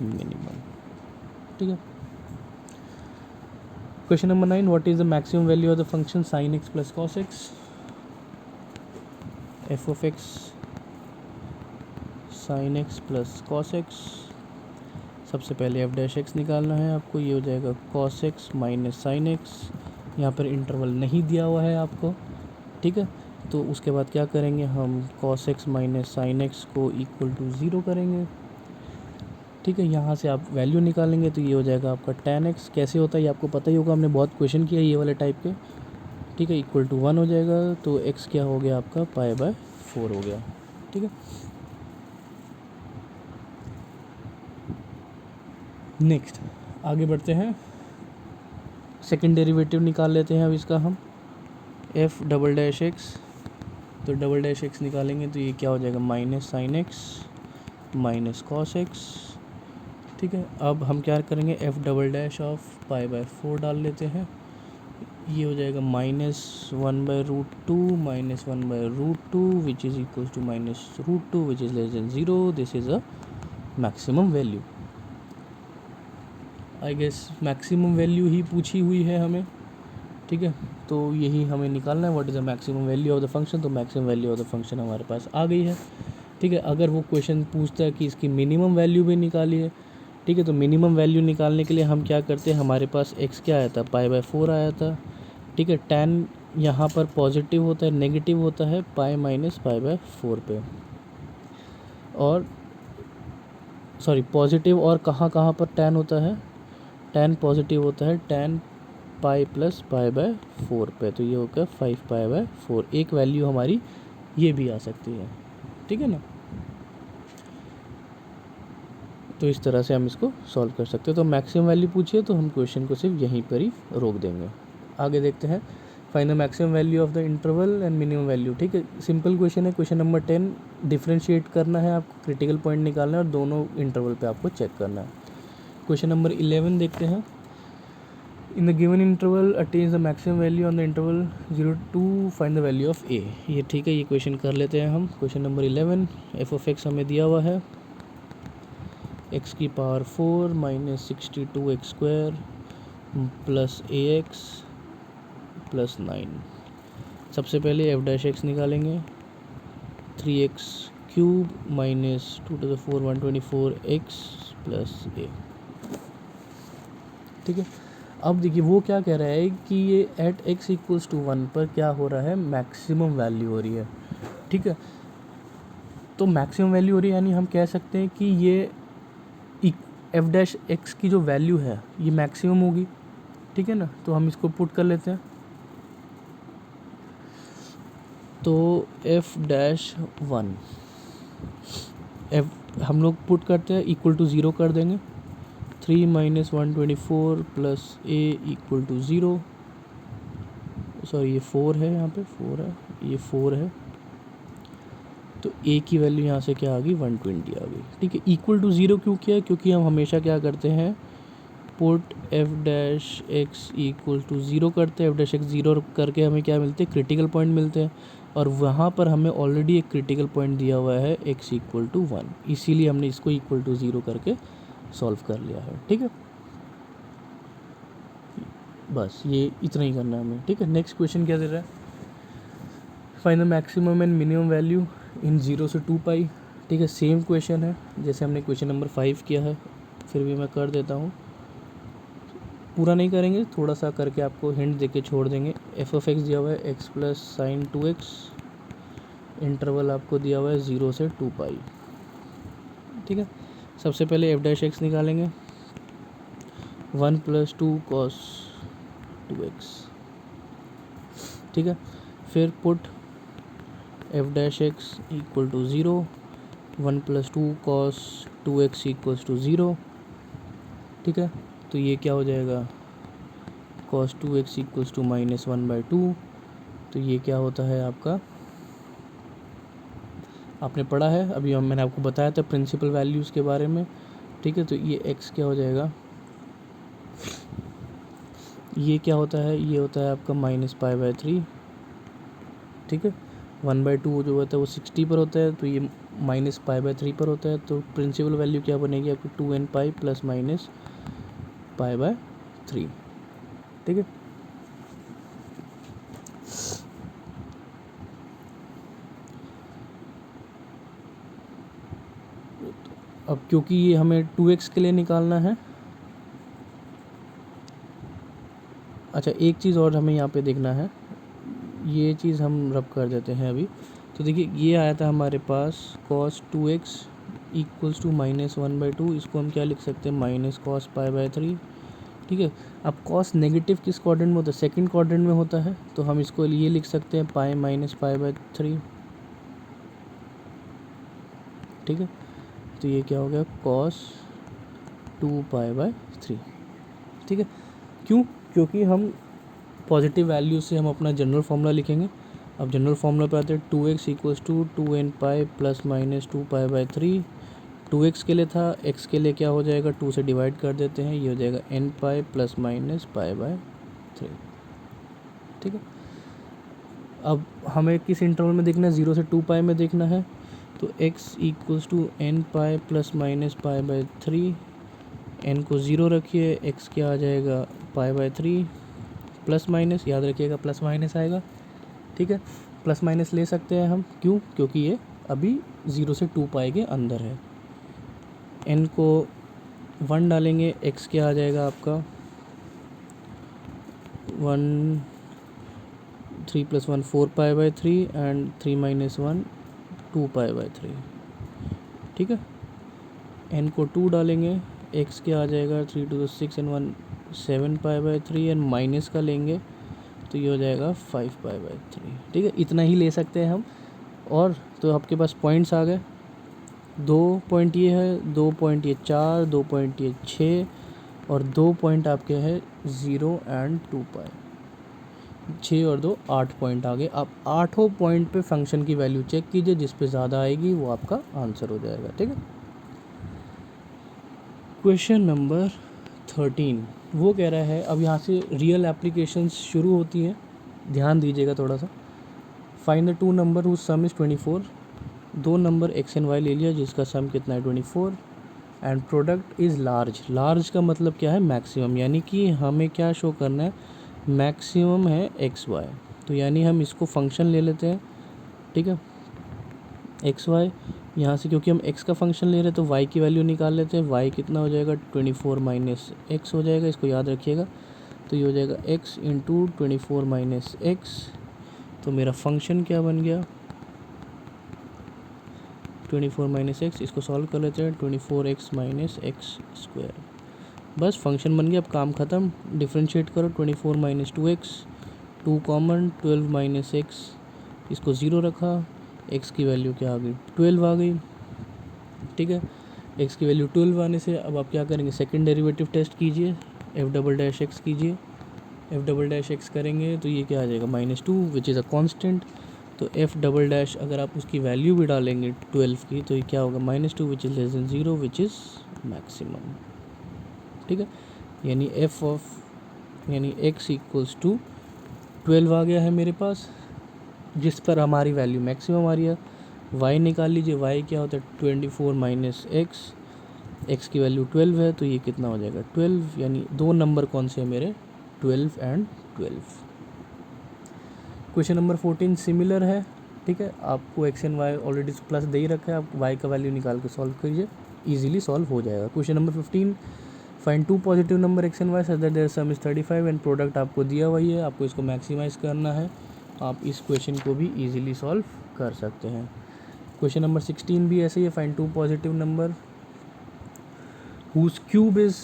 मिनिमम। ठीक है, question number 9, what is the maximum value of the function sin x + cos x। f(x) sin x + cos x। सबसे पहले f(x) निकालना है आपको, ये हो जाएगा cos x - sin x। यहाँ पर इंटरवल नहीं दिया हुआ है आपको। ठीक है, तो उसके बाद क्या करेंगे हम, cos x - sin x को इक्वल टू 0 करेंगे। ठीक है, यहाँ से आप वैल्यू निकालेंगे तो ये हो जाएगा आपका tan x। कैसे होता है ये आपको पता ही होगा, हमने बहुत क्वेश्चन किया ये वाले टाइप के। ठीक है, इक्वल टू 1 हो जाएगा, तो x क्या हो गया आपका π/4 हो गया। ठीक है, नेक्स्ट आगे बढ़ते हैं, सेकंड डेरिवेटिव निकाल लेते हैं अब इसका हम, f(x), तो (x) निकालेंगे तो ये क्या हो जाएगा -sin x - cos x। ठीक है, अब हम क्या करेंगे, f(ऑफ π/4) डाल लेते हैं, ये हो जाएगा -1/√2 -1/√2 which is equals to -√2 which is less than 0। This is a maximum value. I guess maximum value ही पूछी हुई है हमें। ठीक है, तो यही हमें निकालना है, what is the maximum value of the function. तो maximum value of the function हमारे पास आ गई है। ठीक है, अगर वो क्वेश्चन पूछता है कि इसकी मिनिमम वैल्यू भी निकालिए, ठीक है। तो मिनिमम वैल्यू निकालने के लिए हम क्या करते हैं, हमारे पास x क्या आया था, π/4 आया था, ठीक है। tan यहाँ पर पॉजिटिव होता है, नेगेटिव होता है पाई माइनस π/4 पे, और सॉरी पॉजिटिव, और कहाँ कहाँ पर tan होता है, tan पॉजिटिव होता है tan पाई प्लस π/4 पे, तो ये होगा 5π/4। एक वैल्यू हमारी ये भी आ सकती है, ठीक है ना। तो इस तरह से हम इसको सॉल्व कर सकते हैं। तो मैक्सिमम वैल्यू पूछिए तो हम क्वेश्चन को सिर्फ यहीं पर ही रोक देंगे। आगे देखते हैं, find the maximum value of the interval and minimum value, ठीक है। सिंपल क्वेश्चन है, क्वेश्चन नंबर 10। डिफरेंशिएट करना है आपको, क्रिटिकल पॉइंट निकालना है और दोनों इंटरवल पे आपको चेक करना है। क्वेश्चन नंबर 11 देखते हैं। In the given interval attains the maximum value on the interval 0 to find the value of a. ये ठीक है, ये क्वेश्चन कर लेते हैं हम। Question number 11, f of x हमें दिया हुआ है x की power 4 minus 62x² plus ax plus 9। सबसे पहले एफ डैश एक्स निकालेंगे, 3x³ minus 2⁴ 124x plus a, ठीक है। अब देखिए वो क्या कह रहा है कि ये एट x = 1 पर क्या हो रहा है, मैक्सिमम वैल्यू हो रही है, ठीक है। तो मैक्सिमम वैल्यू हो रही है यानी हम कह सकते हैं कि ये एफ डैश एक्स की जो वैल्यू है ये मैक्सिमम होगी, ठीक है ना। तो हम इसको पुट कर लेते हैं। तो एफ डैश 1 एफ हम लोग पुट करते हैं, इक्वल टू 0 कर देंगे। 3 minus 124 plus a equal to 0, sorry ये 4 है, यहाँ पे 4 है, ये 4 है। तो a की वैल्यू यहाँ से क्या आ गई, 120 आ गई, ठीक है। इक्वल टू 0 क्यों किया, क्योंकि हम हमेशा क्या करते हैं, put f dash x equal to 0 करते हैं। एफ डैश एक्स 0 करके हमें क्या मिलते हैं, क्रिटिकल पॉइंट मिलते हैं, और वहाँ पर हमें ऑलरेडी एक क्रिटिकल पॉइंट दिया हुआ है x = 1, इसीलिए हमने इसको इक्वल टू 0 करके सॉल्व कर लिया है, ठीक है। बस ये इतना ही करना है हमें, ठीक है। नेक्स्ट क्वेश्चन क्या दे रहा है, find the maximum and minimum value in 0 से 2 पाई, ठीक है। सेम क्वेश्चन है जैसे हमने क्वेश्चन नंबर 5 किया है, फिर भी मैं कर देता हूँ, पूरा नहीं करेंगे, थोड़ा सा करके आपको हिंट देके छोड़ देंगे। एफ ऑफ एक्स दिया हुआ है x plus sign 2x, interval आपको दिया हुआ है 0 से 2 पाई, ठीक है। सबसे पहले एफ डैश एक्स निकालेंगे, 1 + 2 cos 2x, ठीक है। फिर put f dash x equal to 0, 1 + 2 cos 2x = 0, ठीक है। तो ये क्या हो जाएगा, cos 2x = -1/2। तो ये क्या होता है आपका, आपने पढ़ा है अभी, मैंने आपको बताया था प्रिंसिपल वैल्यूज़ के बारे में, ठीक है। तो ये x क्या हो जाएगा, ये क्या होता है, ये होता है आपका -π/3, ठीक है। 1/2 जो होता है वो 60 पर होता है, तो ये -π/3 पर होता है। तो प्रिंसिपल वैल्यू क्या बनेगी आपकी, 2nπ + -π/3, ठीक है। अब क्योंकि ये हमें 2x के लिए निकालना है, अच्छा एक चीज़ और हमें यहाँ पे देखना है, ये चीज़ हम रब कर देते हैं अभी। तो देखिए ये आया था हमारे पास cos 2x = -1/2, इसको हम क्या लिख सकते हैं, -cos π/3, ठीक है। अब cos नेगेटिव किस क्वाड्रेंट में होता है, सेकंड क्वाड्रेंट में होता है, तो हम इसको ये लिख सकते हैं पाई माइनस π/3, ठीक है। तो ये क्या हो गया, cos 2π/3, ठीक है। क्यों, क्योंकि हम पॉजिटिव वैल्यू से हम अपना जनरल फार्मूला लिखेंगे। अब जनरल फार्मूला पे आते हैं, 2x = 2nπ ± 2π/3। 2x के लिए था, x के लिए क्या हो जाएगा, 2 से डिवाइड कर देते हैं, ये हो जाएगा nπ ± π/3, ठीक है। अब हमें किस इंटरवल में देखना है, 0 से 2 पाई में देखना है। तो x = nπ ± π/3, n को 0 रखिए, x क्या आ जाएगा π/3, प्लस माइनस याद रखिएगा, प्लस माइनस आएगा, ठीक है। प्लस माइनस ले सकते हैं हम, क्यों, क्योंकि ये अभी 0 से 2 पाई के अंदर है। n को 1 डालेंगे, x क्या आ जाएगा आपका 1, 3 + 1 4π/3 एंड 3 - 1 2π/3, ठीक है। n को 2 डालेंगे, x क्या आ जाएगा 3 × 2 = 6 एंड 1 7π/3 एंड माइनस का लेंगे तो ये हो जाएगा 5π/3, ठीक है। इतना ही ले सकते हैं हम। और तो आपके पास पॉइंट्स आ गए, 2 पॉइंट ये है, 2 पॉइंट ये 4, 2 पॉइंट ये 6 और 2 पॉइंट आपके हैं 0 एंड 2π। 6 और 2 8 पॉइंट आ गए। आप 8 पॉइंट पे फंक्शन की वैल्यू चेक कीजिए, जिस पे ज़्यादा आएगी वो आपका आंसर हो जाएगा, ठीक है। क्वेश्चन नंबर 13 वो कह रहा है, अब यहाँ से रियल एप्लीकेशंस शुरू होती हैं, ध्यान दीजिएगा थोड़ा सा। Find the 2 number whose sum is 24। 2 number x and y ले लिया जिसका सम कितना है 24 and product is large. Large का मतलब क्या है, मैक्सिमम, यानी कि हमें क्या शो करना है, मैक्सिमम है x y। तो यानी हम इसको फंक्शन ले लेते हैं, ठीक है, एक्स वाई। यहाँ से क्योंकि हम x का फंक्शन ले रहे हैं तो y की वैल्यू निकाल लेते हैं। y कितना हो जाएगा 24 - x हो जाएगा, इसको याद रखिएगा। तो ये हो जाएगा x × 24 - x। तो मेरा फंक्शन क्या बन गया 24 - x। इसको सॉल्व कर लेते हैं, 24x - x²। बस फंक्शन बन गया। अब काम ख़त्म। डिफ्रेंशिएट करो, 24 - 2x, 2 कॉमन, 12 - x, इसको 0 रखा, x की वैल्यू क्या आ गई 12 आ गई, ठीक है। x की वैल्यू 12 आने से अब आप क्या करेंगे, सेकंड डेरिवेटिव टेस्ट कीजिए, f डबल डैश x कीजिए। f डबल डैश x करेंगे तो ये क्या आ जाएगा -2 विच इज़ अ कांस्टेंट। तो f डबल डैश अगर आप उसकी वैल्यू भी डालेंगे 12 की तो ये क्या होगा -2 which is less than 0 which is maximum, ठीक है। यानी यानी x = 12 आ गया है मेरे पास, जिस पर हमारी वैल्यू मैक्सिमम आ रही है। y निकाल लीजिए, y क्या होता है 24 - x, x की वैल्यू 12 है तो ये कितना हो जाएगा 12, यानी 2 नंबर कौन से हैं मेरे 12 एंड 12। क्वेश्चन नंबर 14 सिमिलर है, ठीक है। आपको x and y already plus दे ही रखा है, आप y का वैल्यू निकाल के सॉल्व कीजिए, इजीली सॉल्व हो जाएगा। Question number 15 find 2 positive number x and y such that their sum is 35 and product आपको दिया हुआ ही है, आपको इसको मैक्सिमाइज करना है। आप इस क्वेश्चन को भी इजीली सॉल्व कर सकते हैं। क्वेश्चन नंबर 16 भी ऐसे ही है, find 2 positive number whose cube is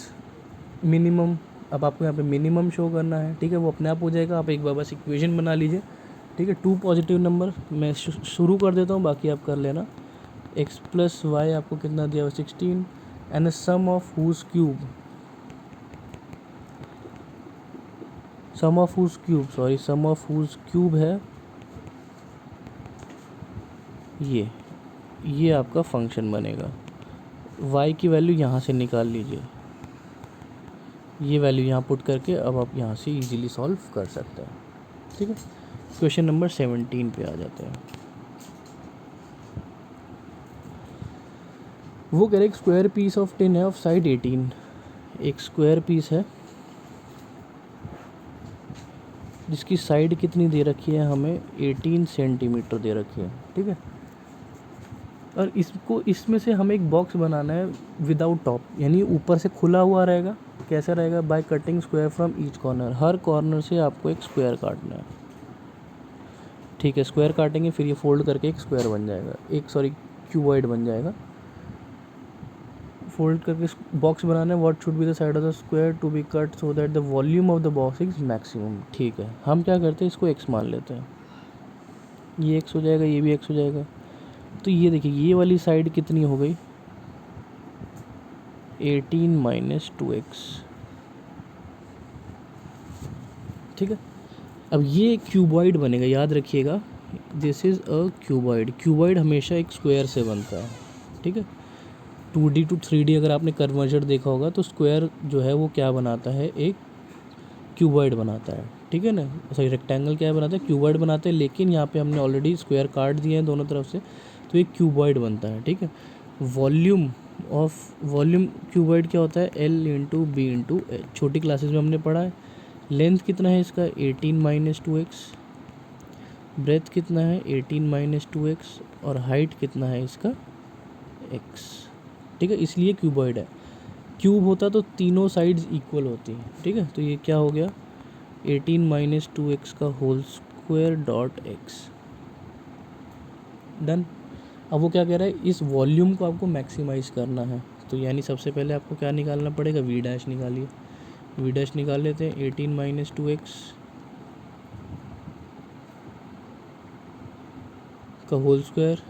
minimum. अब आपको यहाँ पे मिनिमम शो करना है, ठीक है, वो अपने आप हो जाएगा। आप एक बार बस इक्वेशन बना लीजिए, ठीक है। 2 पॉजिटिव नंबर मैं शुरू कर देता हूँ, बाकी आप कर लेना। x + y आपको कितना दिया हुआ 16 and sum of whose cube, sum of whose cube है ये आपका फंक्शन बनेगा। y की वैल्यू यहाँ से निकाल लीजिए, ये वैल्यू यहाँ पुट करके अब आप यहाँ से इजीली सॉल्व कर सकते हैं, ठीक है। क्वेश्चन नंबर 17 पे आ जाते हैं। वो कह रहे एक स्क्वायर पीस ऑफ टिन है ऑफ साइड 18। एक स्क्वायर पीस है जिसकी साइड कितनी दे रखी है, हमें 18 सेंटीमीटर दे रखी है, ठीक है। और इसमें से हमें एक बॉक्स बनाना है विदाउट टॉप, यानी ऊपर से खुला हुआ रहेगा। कैसे रहेगा, by cutting square from each corner, her corner से आपको एक स्क्वायर काटना है, ठीक है। स्क्वायर काटेंगे फिर ये फोल्ड करके एक स्क्वायर बन जाएगा, क्यूबॉइड बन जाएगा। फोल्ड करके बॉक्स बनाना है। What should be the side of the square to be cut so that the volume of the box is maximum, ठीक है। हम क्या करते हैं, इसको x मान लेते हैं, ये x हो जाएगा, ये भी x हो जाएगा। तो ये देखिए ये वाली साइड कितनी हो गई 18 - 2x, ठीक है। अब ये क्यूबॉइड बनेगा, याद रखिएगा this is a cuboid. Cuboid हमेशा एक स्क्वायर से बनता है, ठीक है। 2D to 3D अगर आपने कन्वर्जन देखा होगा तो स्क्वायर जो है वो क्या बनाता है, एक क्यूबॉइड बनाता है, ठीक है ना। सॉरी रेक्टेंगल क्या बनाता है, क्यूबॉइड बनाते हैं। लेकिन यहाँ पे हमने ऑलरेडी स्क्वायर काट दिए हैं दोनों तरफ से, तो एक क्यूबॉइड बनता है, ठीक है। वॉल्यूम क्यूबॉइड क्या होता है, L × B × H, छोटी क्लासेस में हमने पढ़ा है। लेंथ कितना है इसका 18 - 2x, ब्रेथ कितना है 18 - 2x और हाइट कितना है इसका x, ठीक है। इसलिए क्यूबॉइड है। क्यूब होता तो तीनों साइड्स इक्वल होती, ठीक है। तो ये क्या हो गया, 18 माइनस 2x का whole square dot x, done. अब वो क्या कह रहा है, इस वॉल्यूम को आपको मैक्सिमाइज़ करना है, तो यानी सबसे पहले आपको क्या निकालना पड़ेगा, वी डैश निकालिए। वी डैश निकाल लेते हैं, 18 माइनस 2x का होल स्क्वायर,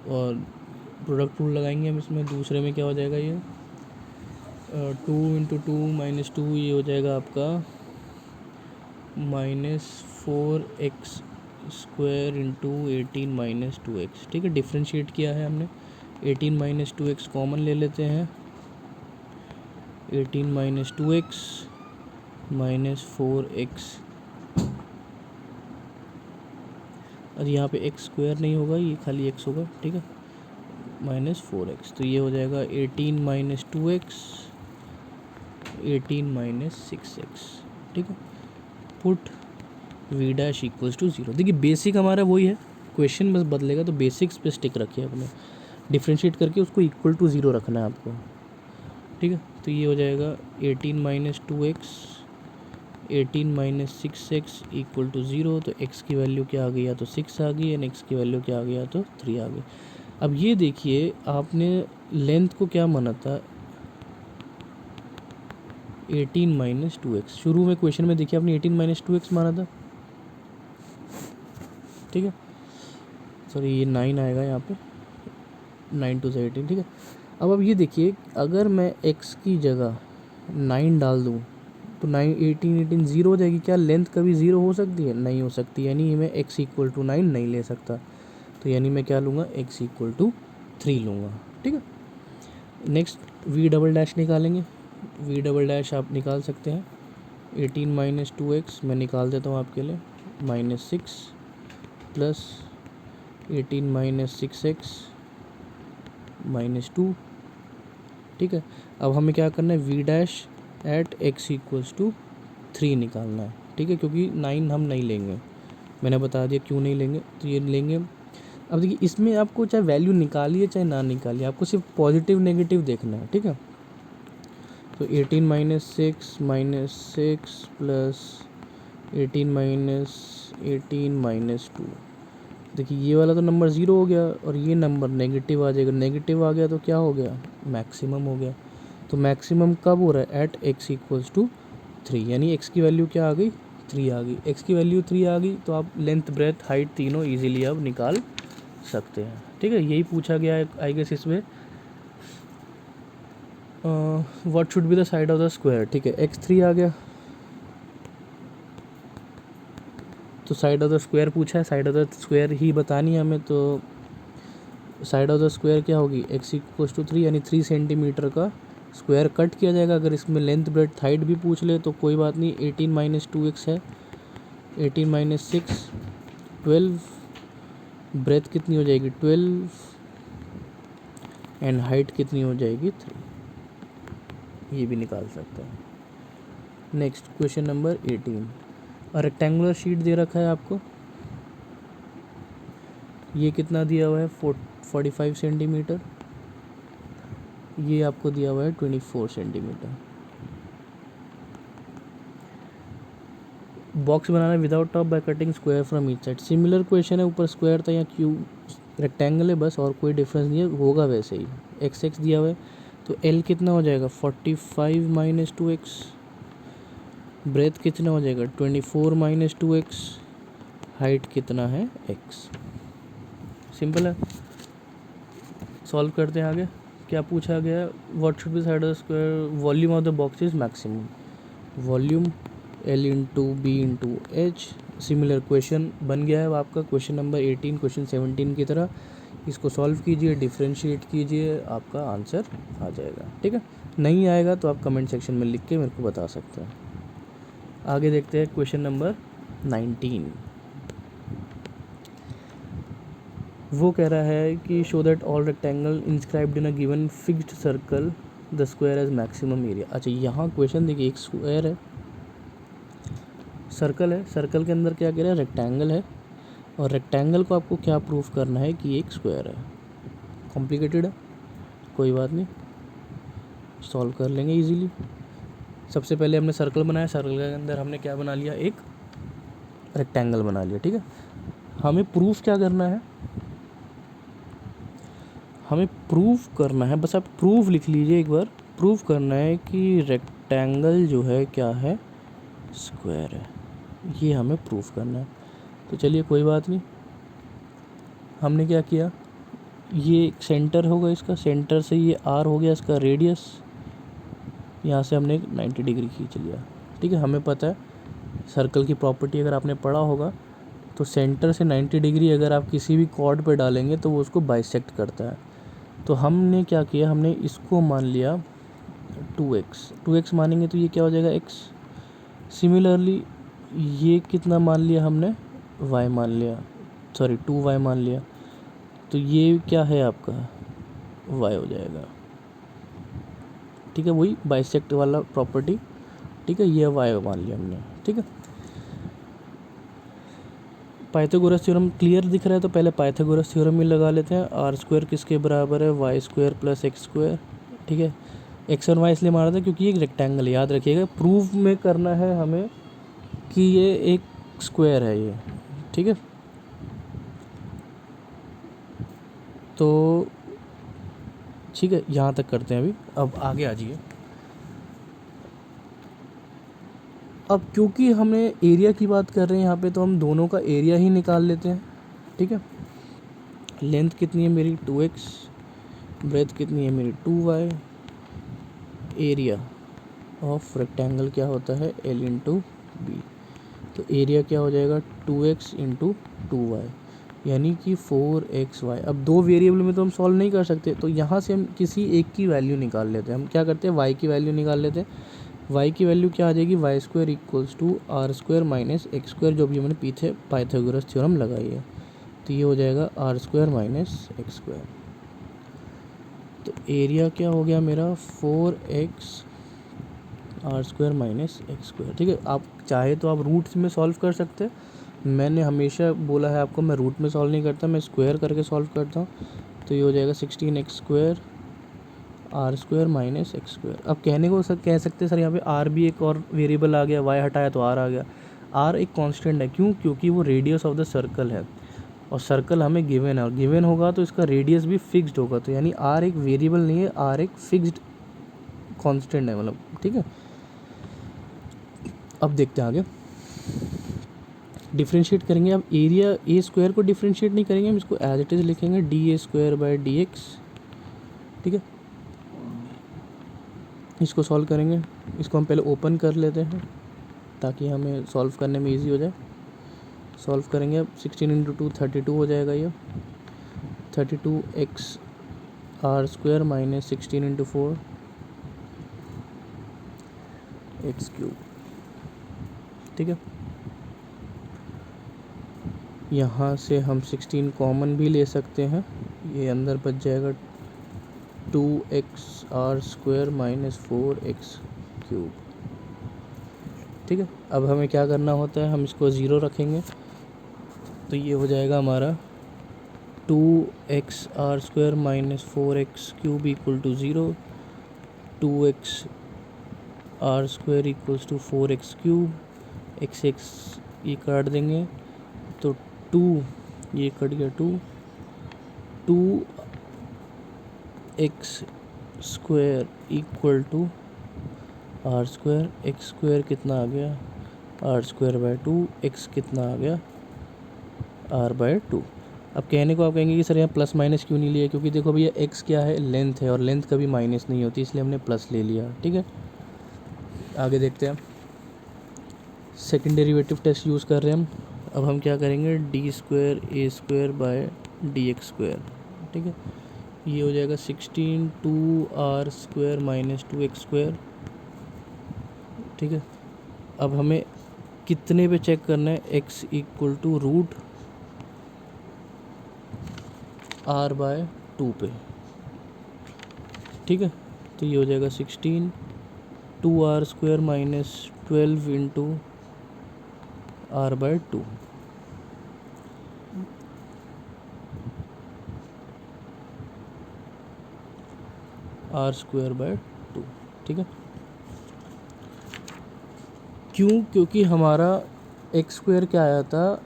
और प्रोडक्ट रूल लगाएंगे हम इसमें, दूसरे में क्या हो जाएगा ये 2 इंटू 2 माइनस 2, ये हो जाएगा आपका -4x square into 18 minus 2x, ठीक है। डिफ्रेंशिएट किया है हमने, 18 माइनस 2x कॉमन ले लेते हैं, 18 माइनस 2x माइनस 4x, और यहाँ पे x स्क्वायर नहीं होगा, ये खाली x होगा, ठीक है, माइनस 4x, तो ये हो जाएगा 18 माइनस 2x 18 माइनस 6x, ठीक है। Put v dash equals to 0। देखिए बेसिक हमारा वही है, क्वेश्चन बस बदलेगा, तो बेसिक्स पे स्टिक रखिए अपने, डिफ्रेंशिएट करके उसको इक्वल टू 0 रखना है आपको, ठीक है। तो ये हो जाएगा 18 minus 2x 18 minus 6x equal to 0। तो x की वैल्यू क्या आ गई, या तो 6 आ गई, एंड x की वैल्यू क्या आ गई, या तो 3 आ गई। अब ये देखिए आपने लेंथ को क्या माना था, 18 माइनस 2x, शुरू में क्वेश्चन में देखिए आपने 18 माइनस 2x माना था, ठीक है। सॉरी ये 9 आएगा यहाँ पे, 9 टू 18, ठीक है। अब ये देखिए अगर मैं x की जगह 9 डाल दूँ तो 9 18 0 हो जाएगी, क्या लेंथ कभी 0 हो सकती है, नहीं हो सकती, यानी मैं x इक्वल टू 9 नहीं ले सकता, तो यानी मैं क्या लूँगा, x इक्वल टू 3 लूँगा, ठीक है। नेक्स्ट v डबल डैश निकालेंगे, v डबल डैश आप निकाल सकते हैं, 18 माइनस 2x मैं निकाल देता हूँ आपके लिए, -6 प्लस 18 माइनस 6x -2, ठीक है। अब हमें क्या करना है, v dash at x equals to 3 निकालना है, ठीक है, क्योंकि 9 हम नहीं लेंगे, मैंने बता दिया क्यों नहीं लेंगे, तो ये लेंगे। अब देखिए इसमें आपको चाहे वैल्यू निकालिए चाहे ना निकालिए, आपको सिर्फ पॉजिटिव नेगेटिव देखना है, ठीक है। तो 18 माइनस 6 प्लस 18 माइनस 2, देखिए ये वाला तो नंबर 0 हो गया, और ये नंबर नेगेटिव आ जाएगा, नेगेटिव आ गया तो क्या हो गया, मैक्सिमम हो गया। तो मैक्सिमम कब हो रहा है, एट x इक्वल्स टू 3, यानी x की वैल्यू क्या आ गई, 3 आ गई। x की वैल्यू 3 आ गई तो आप लेंथ ब्रेथ हाइट तीनों इजीली अब निकाल सकते हैं, ठीक है। यही पूछा गया है आई गेस इसमें, what should be the side of the square, ठीक है, x3 आ गया, तो साइड ऑफ द स्क्वायर पूछा है, साइड ऑफ द स्क्वायर ही बतानी है हमें, तो साइड ऑफ द स्क्वायर क्या होगी, x इक्वल्स टू 3, यानी 3 सेंटीमीटर का स्क्वायर कट किया जाएगा। अगर इसमें लेंथ ब्रेड्थ हाइट भी पूछ ले तो कोई बात नहीं, 18 माइनस 2x है, 18 माइनस 6 12, ब्रेथ कितनी हो जाएगी 12, एंड हाइट कितनी हो जाएगी 3, ये भी निकाल सकते हैं। नेक्स्ट क्वेश्चन नंबर 18, और रेक्टेंगुलर शीट दे रखा है आपको, ये कितना दिया हुआ है 45 सेंटीमीटर, ये आपको दिया हुआ है 24 centimetre. Box banana without top by cutting square from each side, similar question है, ऊपर स्क्वायर था या क्यूब रेक्टेंगल है, बस और कोई डिफरेंस नहीं है, होगा वैसे ही। x दिया हुआ है तो l कितना हो जाएगा 45 माइनस 2x, ब्रेथ कितना हो जाएगा 24 माइनस 2x, हाइट कितना है x, सिंपल है। सॉल्व करते हैं आगे, क्या पूछा गया, what should be side of the square, volume of the box is maximum, volume L into b into h. Similar question बन गया है आपका क्वेश्चन नंबर 18 क्वेश्चन 17 की तरह, इसको सॉल्व कीजिए, डिफ्रेंशिएट कीजिए, आपका आंसर आ जाएगा, ठीक है। नहीं आएगा तो आप कमेंट सेक्शन में लिख के मेरे को बता सकते हैं। आगे देखते हैं क्वेश्चन नंबर 19, वो कह रहा है कि show that all rectangle inscribed in a given fixed circle the square has maximum area. अच्छा यहाँ क्वेश्चन देखिए, एक स्क्वायर है, सर्कल है, सर्कल के अंदर क्या कह रहा है, रेक्टेंगल है, और रेक्टेंगल को आपको क्या प्रूफ करना है कि एक स्क्वायर है। कॉम्प्लिकेटेड है, कोई बात नहीं, सॉल्व कर लेंगे इजीली। सबसे पहले हमने सर्कल बनाया, सर्कल के अंदर हमने क्या बना लिया, एक रेक्टेंगल बना लिया। ठीक है, हमें प्रूफ क्या करना है, हमें प्रूफ करना है, बस आप प्रूफ लिख लीजिए एक बार। प्रूफ करना है कि रेक्टेंगल जो है क्या है, स्क्वायर है, ये हमें प्रूफ करना है। तो चलिए कोई बात नहीं, हमने क्या किया, ये सेंटर होगा इसका, सेंटर से ये आर हो गया इसका रेडियस, यहाँ से हमने 90 डिग्री खींच लिया। ठीक है, हमें पता है सर्कल की प्रॉपर्टी, अगर आपने पढ़ा होगा तो सेंटर से 90 डिग्री अगर आप किसी भी कॉर्ड पे डालेंगे तो वो उसको बाइसेक्ट करता है। तो हमने क्या किया, हमने इसको मान लिया 2x मानेंगे तो ये क्या हो जाएगा, x। सिमिलरली ये कितना मान लिया हमने, y मान लिया, सॉरी 2y मान लिया, तो ये क्या है आपका y हो जाएगा। ठीक है, वही बाइसेक्ट वाला प्रॉपर्टी। ठीक है, ये y मान लिया हमने। ठीक है, पाइथागोरस थ्योरम क्लियर दिख रहा है, तो पहले पाइथागोरस थ्योरम ही लगा लेते हैं। आर स्क्वायर किसके बराबर है, y square plus x square. ठीक है, एक्स और वाई इसलिए मारा था क्योंकि ये एक रेक्टेंगल, याद रखिएगा। प्रूफ में करना है हमें कि ये एक स्क्वायर है ये। ठीक है, तो ठीक है, यहाँ तक करते हैं अभी। अब आगे आ जाइए। अब क्योंकि हमें एरिया की बात कर रहे हैं यहाँ पे, तो हम दोनों का एरिया ही निकाल लेते हैं। ठीक है, लेंथ कितनी है मेरी 2x, ब्रेथ कितनी है मेरी 2y, एरिया ऑफ रेक्टेंगल क्या होता है L इंटू बी। तो एरिया क्या हो जाएगा 2x इंटू 2y, यानी कि 4xy। अब दो वेरिएबल में तो हम सॉल्व नहीं कर सकते, तो यहाँ से हम किसी एक की वैल्यू निकाल लेते हैं। हम क्या करते हैं, y की वैल्यू निकाल लेते हैं। y की वैल्यू क्या आ जाएगी, y square equals to r square minus x square, जो भी हमने पीछे पाइथागोरस थ्योरम लगाई है। तो ये हो जाएगा r square minus x square. तो एरिया क्या हो गया मेरा 4x r square minus x square. ठीक है, आप चाहे तो आप रूट्स में सॉल्व कर सकते हैं। मैंने हमेशा बोला है आपको, मैं रूट में सॉल्व नहीं करता, मैं स्क्वायर करके सॉल्व करता हूँ। तो ये हो जाएगा 16x square r square minus x square. अब कहने को सर कह सकते हैं सर यहाँ पे आर भी एक और वेरिएबल आ गया, वाई हटाया तो आर आ गया। आर एक कांस्टेंट है, क्यों, क्योंकि वो रेडियस ऑफ द सर्कल है, और सर्कल हमें गिवन है, और गिवन होगा तो इसका रेडियस भी फिक्स्ड होगा। तो यानी आर एक वेरिएबल नहीं है, आर एक फिक्स्ड कांस्टेंट है, मतलब। ठीक है, अब देखते हैं आगे, डिफ्रेंशिएट करेंगे। अब एरिया ए स्क्वायर को डिफ्रेंशिएट नहीं करेंगे, हम इसको एज इट इज़ लिखेंगे D A square by D x. ठीक है, इसको सॉल्व करेंगे। इसको हम पहले ओपन कर लेते हैं ताकि हमें सॉल्व करने में इजी हो जाए। सॉल्व करेंगे, अब 16 इंटू 2 32 हो जाएगा ये। 32x r square minus 16 into 4 x cube. ठीक है, यहाँ से हम 16 कॉमन भी ले सकते हैं, ये अंदर बच जाएगा 2x r square minus 4x cube. ठीक है, अब हमें क्या करना होता है, हम इसको ज़ीरो रखेंगे, तो ये हो जाएगा हमारा 2x r square minus 4x cube equal to 0। 2x r square equals to 4x cube, x ये काट देंगे तो 2, ये कट गया 2 x square equal to r square, x square कितना आ गया आर स्क्वायर बाय 2, एक्स कितना आ गया आर बाय 2। अब कहने को आप कहेंगे कि सर यहाँ प्लस माइनस क्यों नहीं लिया, क्योंकि देखो भैया एक्स क्या है, लेंथ है, और लेंथ कभी माइनस नहीं होती, इसलिए हमने प्लस ले लिया। ठीक है, आगे देखते हैं, सेकंड डेरिवेटिव टेस्ट यूज़ कर रहे हैं हम। अब हम क्या करेंगे, d square a square by d x square. ठीक है, ये हो जाएगा 16 2 r square minus 2 x square. ठीक है, अब हमें कितने पे चेक करना है, x equal to root r by 2 पे। ठीक है, तो ये हो जाएगा 16 2 r square minus 12 into r by 2। R square by 2, ठीक है। क्यों? क्योंकि हमारा एक्स स्क्वायर क्या आया था,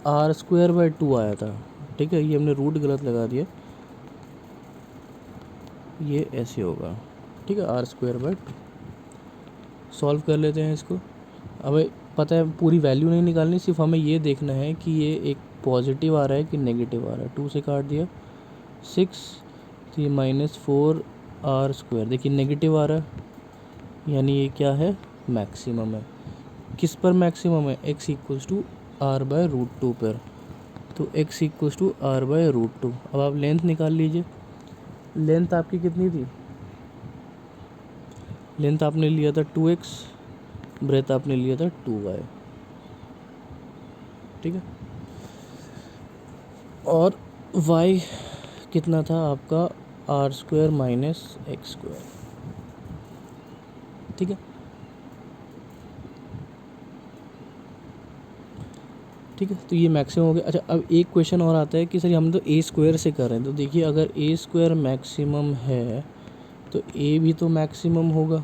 आर स्क्वायर बाई 2 आया था, ठीक है। ये हमने रूट गलत लगा दिया, ये ऐसे होगा, ठीक है, आर स्क्वायर बाई 2। सॉल्व कर लेते हैं इसको। हमें पता है पूरी वैल्यू नहीं निकालनी, सिर्फ हमें ये देखना है कि ये एक पॉजिटिव आ रहा है कि नेगेटिव आ रहा है। 2 से काट दिया 6, तो ये -4 आर स्क्वायर, देखिए नेगेटिव आ रहा है, यानी ये क्या है, मैक्सिमम है। किस पर मैक्सिमम है, x equals to r by root 2 पर, तो x equals to r by root 2। अब आप लेंथ निकाल लीजिए। लेंथ आपकी कितनी थी, लेंथ आपने लिया था 2x, ब्रेथ आपने लिया था 2y, ठीक है। और y कितना था आपका, r square minus x square, ठीक है, ठीक है। तो ये मैक्सिमम हो गया। अच्छा, अब एक क्वेश्चन और आता है कि सर हम तो ए स्क्वायर से कर रहे हैं, तो देखिए अगर ए स्क्वायर मैक्सिमम है तो ए भी तो मैक्सिमम होगा,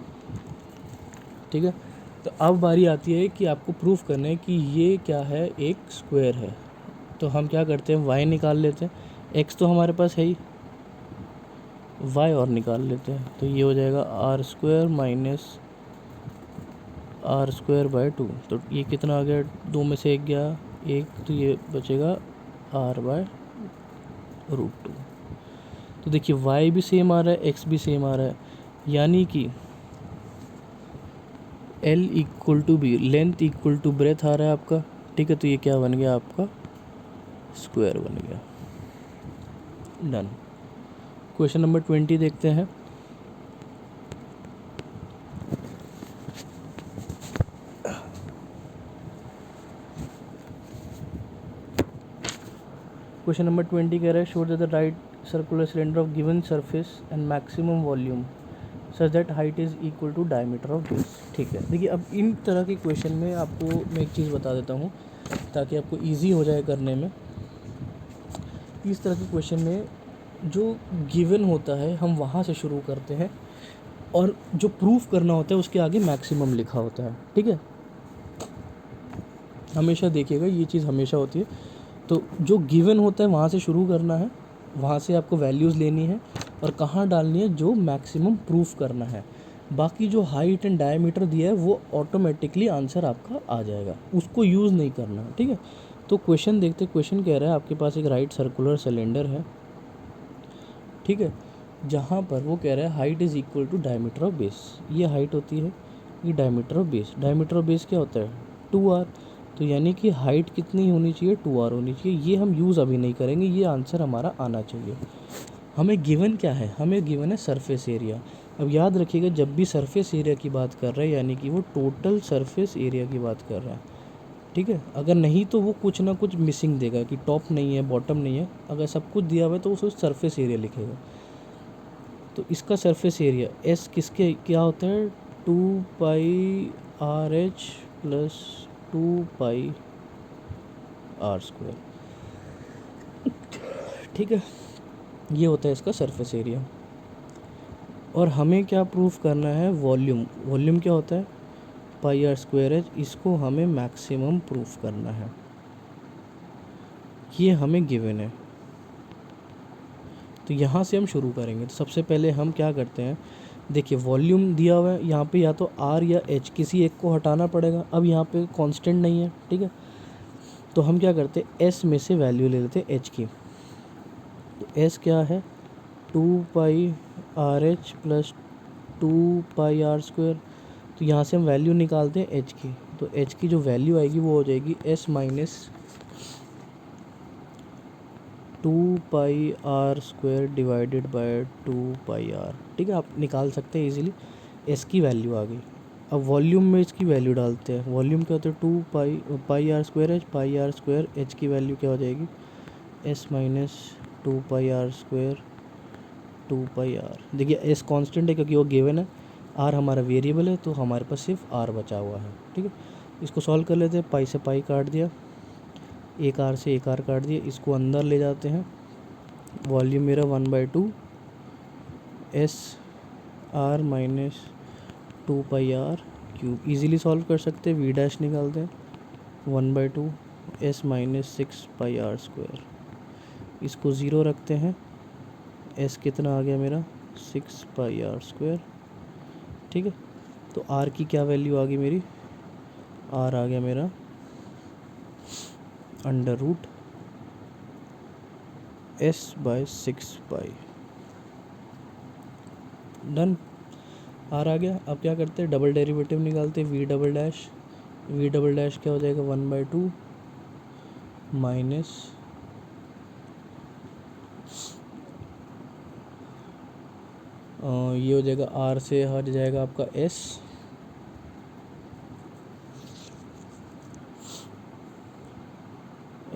ठीक है। तो अब बारी आती है कि आपको प्रूफ करना है कि ये क्या है, एक स्क्वायर है। तो हम क्या करते हैं, y निकाल लेते हैं, x तो हमारे पास है ही, y और निकाल लेते हैं, तो ये हो जाएगा r square minus r square by 2। तो ये कितना आ गया, 2 में से 1 गया, 1, तो ये बचेगा आर बाय रूट 2। तो देखिए y भी सेम आ रहा है, x भी सेम आ रहा है, यानी कि L equal to b, length equal to breadth आ रहा है आपका, ठीक है। तो ये क्या बन गया आपका, स्क्वायर बन गया, डन। क्वेश्चन नंबर 20 देखते हैं। क्वेश्चन नंबर 20 कह रहा है, show that the right circular cylinder of given surface and maximum volume such that height is equal to diameter of base, ठीक है। देखिए अब इन तरह के क्वेश्चन में आपको मैं एक चीज़ बता देता हूँ ताकि आपको इजी हो जाए करने में। इस तरह के क्वेश्चन में जो गिवन होता है हम वहाँ से शुरू करते हैं, और जो प्रूफ करना होता है उसके आगे मैक्सिमम लिखा होता है, ठीक है। हमेशा देखिएगा ये चीज़ हमेशा होती है। तो जो गिवन होता है वहाँ से शुरू करना है, वहाँ से आपको वैल्यूज़ लेनी है और कहाँ डालनी है, जो मैक्सिमम प्रूफ करना है। बाकी जो हाइट एंड डायमीटर दिया है वो ऑटोमेटिकली आंसर आपका आ जाएगा, उसको यूज़ नहीं करना है, ठीक है। तो क्वेश्चन देखते, क्वेश्चन कह रहा है आपके पास एक राइट सर्कुलर सिलेंडर है, ठीक है, जहाँ पर वो कह रहा है height is equal to diameter of base. ये हाइट होती है, ये diameter of base. Diameter of base क्या होता है, 2r। तो यानी कि हाइट कितनी होनी चाहिए, 2r होनी चाहिए। ये हम यूज़ अभी नहीं करेंगे, ये आंसर हमारा आना चाहिए। हमें गिवन क्या है, हमें गिवन है सरफेस एरिया। अब याद रखिएगा जब भी सरफेस एरिया की बात कर रहा है यानी कि वो टोटल सरफेस एरिया की बात कर रहा है, ठीक है। अगर नहीं तो वो कुछ ना कुछ मिसिंग देगा कि टॉप नहीं है, बॉटम नहीं है। अगर सब कुछ दिया हुआ है तो वो सरफेस एरिया लिखेगा। तो इसका सरफेस एरिया एस किसके क्या होता है, 2πRh प्लस 2πr², ठीक है। ये होता है इसका सरफेस एरिया। और हमें क्या प्रूफ करना है, वॉल्यूम। वॉल्यूम क्या होता है, πr²h। इसको हमें मैक्सिमम प्रूफ करना है, ये हमें गिवन है। तो यहाँ से हम शुरू करेंगे। तो सबसे पहले हम क्या करते हैं, देखिए वॉल्यूम दिया हुआ है, यहाँ पे या तो r या h किसी एक को हटाना पड़ेगा। अब यहाँ पे कांस्टेंट नहीं है, ठीक है। तो हम क्या करते हैं, s में से वैल्यू ले लेते हैं h की। तो s क्या है, 2πRh प्लस 2πr²। तो यहाँ से हम वैल्यू निकालते हैं h की। तो h की जो वैल्यू आएगी वो हो जाएगी s minus 2πr² divided by 2πr, ठीक है। आप निकाल सकते हैं इजीली, s की वैल्यू आ गई। अब वॉल्यूम में इसकी वैल्यू डालते हैं। वॉल्यूम क्या होता है, 2πr²h, πr² h की वैल्यू क्या हो जाएगी, s माइनस 2πr², 2πr। देखिए s कांस्टेंट है क्योंकि वो गिवन है, r हमारा वेरिएबल है, तो हमारे पास सिर्फ r बचा हुआ है, ठीक है। इसको सॉल्व कर लेते हैं। पाई से पाई काट दिया, एक r से एक r काट दिया, इसको अंदर ले जाते हैं। वॉल्यूम मेरा 1/2 s r minus 2πr³ easily solve कर सकते हैं, वी डैश निकालते हैं 1/2 s माइनस 6πr²। इसको ज़ीरो रखते हैं, s कितना आ गया मेरा 6πr²। ठीक है, तो r की क्या वैल्यू आ गई मेरी, r आ गया मेरा √s/6π। डन, r आ गया। अब क्या करते हैं, डबल डेरिवेटिव निकालते हैं, v डबल डैश क्या हो जाएगा 1/2 माइनस ये हो जाएगा, r से हट जाएगा आपका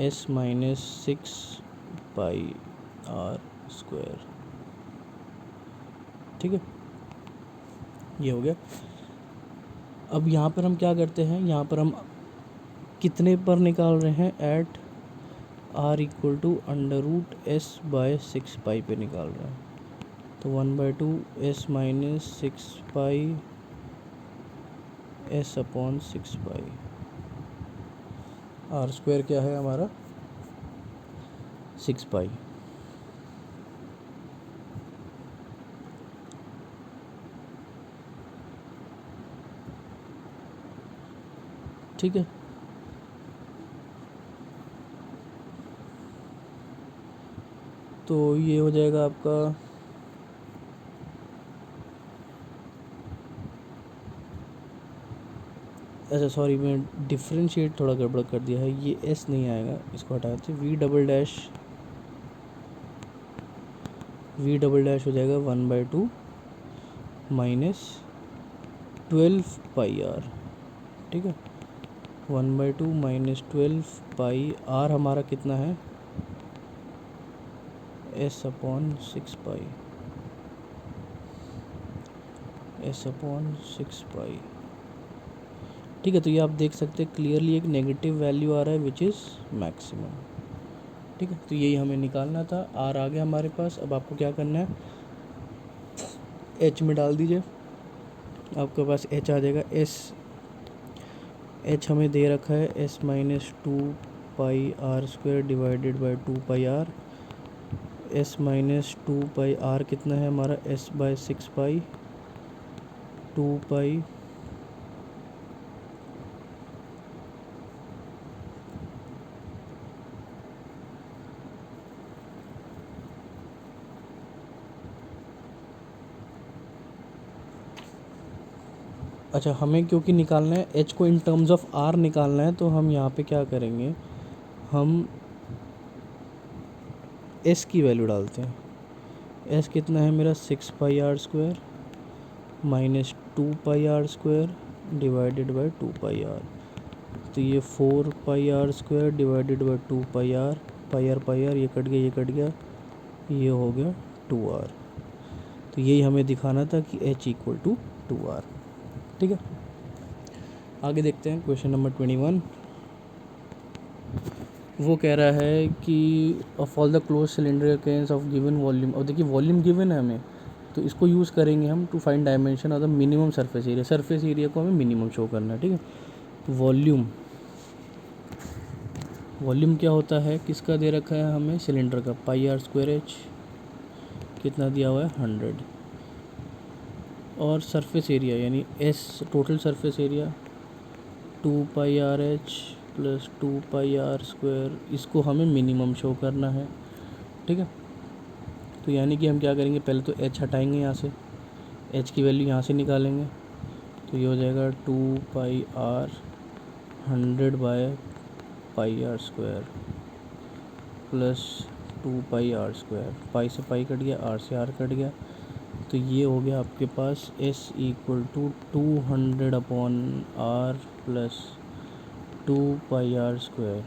s माइनस 6πr²। ठीक है, ये हो गया। अब यहाँ पर हम क्या करते हैं, यहाँ पर हम कितने पर निकाल रहे हैं, eight r equal to √s/6π पे निकाल रहे हैं। तो 1/2 s माइनस 6π s/6π। r² क्या है हमारा 6π। ठीक है, तो ये हो जाएगा आपका अच्छा सॉरी, मैं डिफ्रेंशिएट थोड़ा गड़बड़ कर दिया है, ये s नहीं आएगा, इसको हटा देते, v डबल डैश हो जाएगा 1/2 माइनस 12πr। ठीक है, 1/2 माइनस 12π, r हमारा कितना है s/6π। ठीक है, तो ये आप देख सकते हैं क्लियरली एक नेगेटिव वैल्यू आ रहा है विच इज़ मैक्सिमम। ठीक है, तो यही हमें निकालना था, r आ गया हमारे पास। अब आपको क्या करना है, h में डाल दीजिए, आपके पास h आ जाएगा। h हमें दे रखा है s minus 2πr² divided by 2πr। s minus 2πr कितना है हमारा s/6π 2π अच्छा, हमें क्योंकि निकालना है h को इन टर्म्स ऑफ r निकालना है, तो हम यहाँ पे क्या करेंगे, हम s की वैल्यू डालते हैं। s कितना है मेरा 6πr² minus 2πr² divided by 2πr। तो ये 4πr² डिवाइडेड बाई 2πr, पाई ये कट गया, ये हो गया 2r। तो यही हमें दिखाना था कि h इक्वल टू 2r। ठीक है, आगे देखते हैं क्वेश्चन नंबर 21। वो कह रहा है कि all the close cylinder cans of given volume. और देखिए वॉल्यूम गिवन है हमें, तो इसको यूज़ करेंगे हम to find dimension of the minimum surface area. Surface area को हमें मिनिमम शो करना है। ठीक है, तो वॉल्यूम क्या होता है, किसका दे रखा है हमें, सिलेंडर का, πr²h कितना दिया हुआ है 100। और सरफेस एरिया यानी s total surface area 2πrh plus 2πr², इसको हमें मिनिमम शो करना है। ठीक है, तो यानी कि हम क्या करेंगे, पहले तो h हटाएंगे, यहाँ से h की वैल्यू यहाँ से निकालेंगे, तो ये हो जाएगा 2πr 100/πr² plus 2πr²। Pi से पाई कट गया, r से r कट गया, तो ये हो गया आपके पास s equal to 200/r plus 2πr²।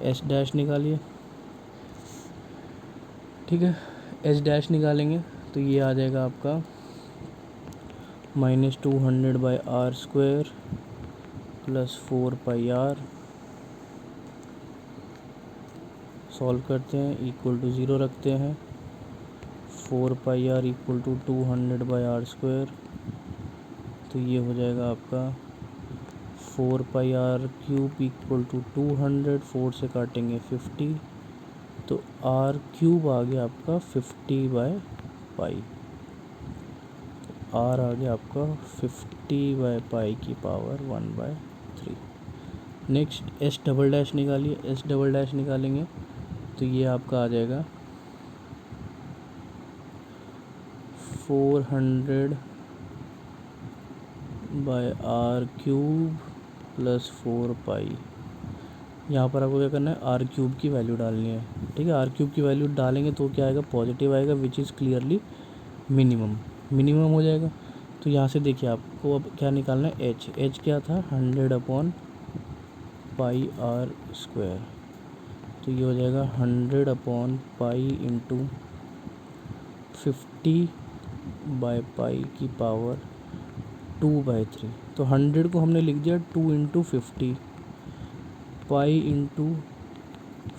s dash निकालिए। ठीक है, s डैश निकालेंगे तो ये आ जाएगा आपका minus 200/r² plus 4πr। Solve करते हैं, इक्वल टू 0 रखते हैं, 4 pi r equal to 200 by r square, तो ये हो जाएगा आपका 4 pi r cube equal to 200, 4 से काटेंगे 50, तो आर क्यूब आ गया आपका 50 बाय पाई, आर आ गया आपका 50 बाय पाई की power 1/3। Next S double dash निकालिए, एस डबल डैश निकालेंगे तो ये आपका आ जाएगा 400 बाय आर क्यूब प्लस 4 पाई। यहाँ पर आपको क्या करना है, आर क्यूब की वैल्यू डालनी है, ठीक है। आर क्यूब की वैल्यू डालेंगे तो क्या आएगा, पॉजिटिव आएगा, विच इज़ क्लियरली मिनिमम हो जाएगा। तो यहाँ से देखिए आपको अब क्या निकालना है, एच क्या था 100 पाई आर स्क्वायर, तो ये हो जाएगा 100 पाई इंटू 50 बाय पाई की पावर 2/3। तो 100 को हमने लिख दिया 2 इंटू 50, पाई इंटू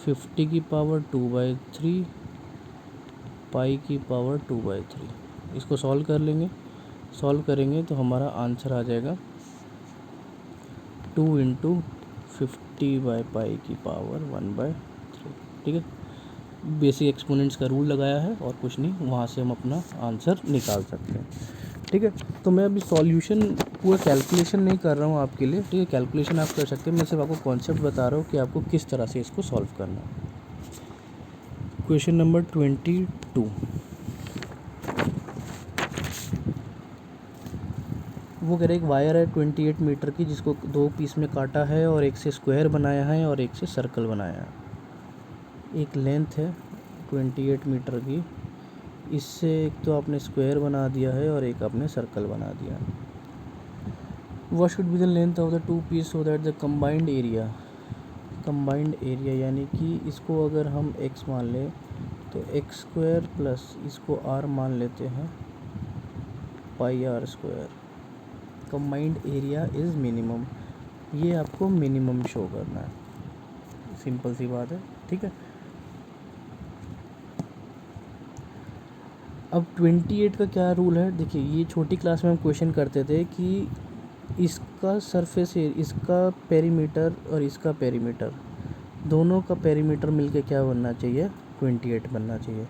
50 की पावर 2/3, पाई की पावर 2/3। इसको सॉल्व कर लेंगे, सॉल्व करेंगे तो हमारा आंसर आ जाएगा 2 इंटू 50 बाई पाई की पावर 1/3, ठीक है। बेसिक एक्सपोनेंट्स का रूल लगाया है और कुछ नहीं, वहाँ से हम अपना आंसर निकाल सकते हैं, ठीक है। तो मैं अभी सॉल्यूशन पूरा कैलकुलेशन नहीं कर रहा हूँ आपके लिए, ठीक है। कैलकुलेशन आप कर सकते हैं, मैं सिर्फ आपको कॉन्सेप्ट बता रहा हूँ कि आपको किस तरह से इसको सॉल्व करना है। क्वेश्चन नंबर 22, वो कह रहे एक वायर है 28 मीटर की, जिसको 2 पीस में काटा है और एक से स्क्वायर बनाया है और एक से सर्कल बनाया है। एक लेंथ है 28 मीटर की, इससे एक तो आपने स्क्वायर बना दिया है और एक आपने सर्कल बना दिया है। What should be the length of the 2 piece so that the combined area, यानी कि इसको अगर हम x मान लें तो x स्क्वायर प्लस इसको r मान लेते हैं pi r square, combined area is minimum. ये आपको मिनिमम शो करना है, सिंपल सी बात है, ठीक है। अब 28 का क्या रूल है, देखिए ये छोटी क्लास में हम क्वेश्चन करते थे कि इसका सरफेस इसका पेरीमीटर और इसका पेरीमीटर, दोनों का पेरीमीटर मिलके क्या बनना चाहिए, 28 बनना चाहिए।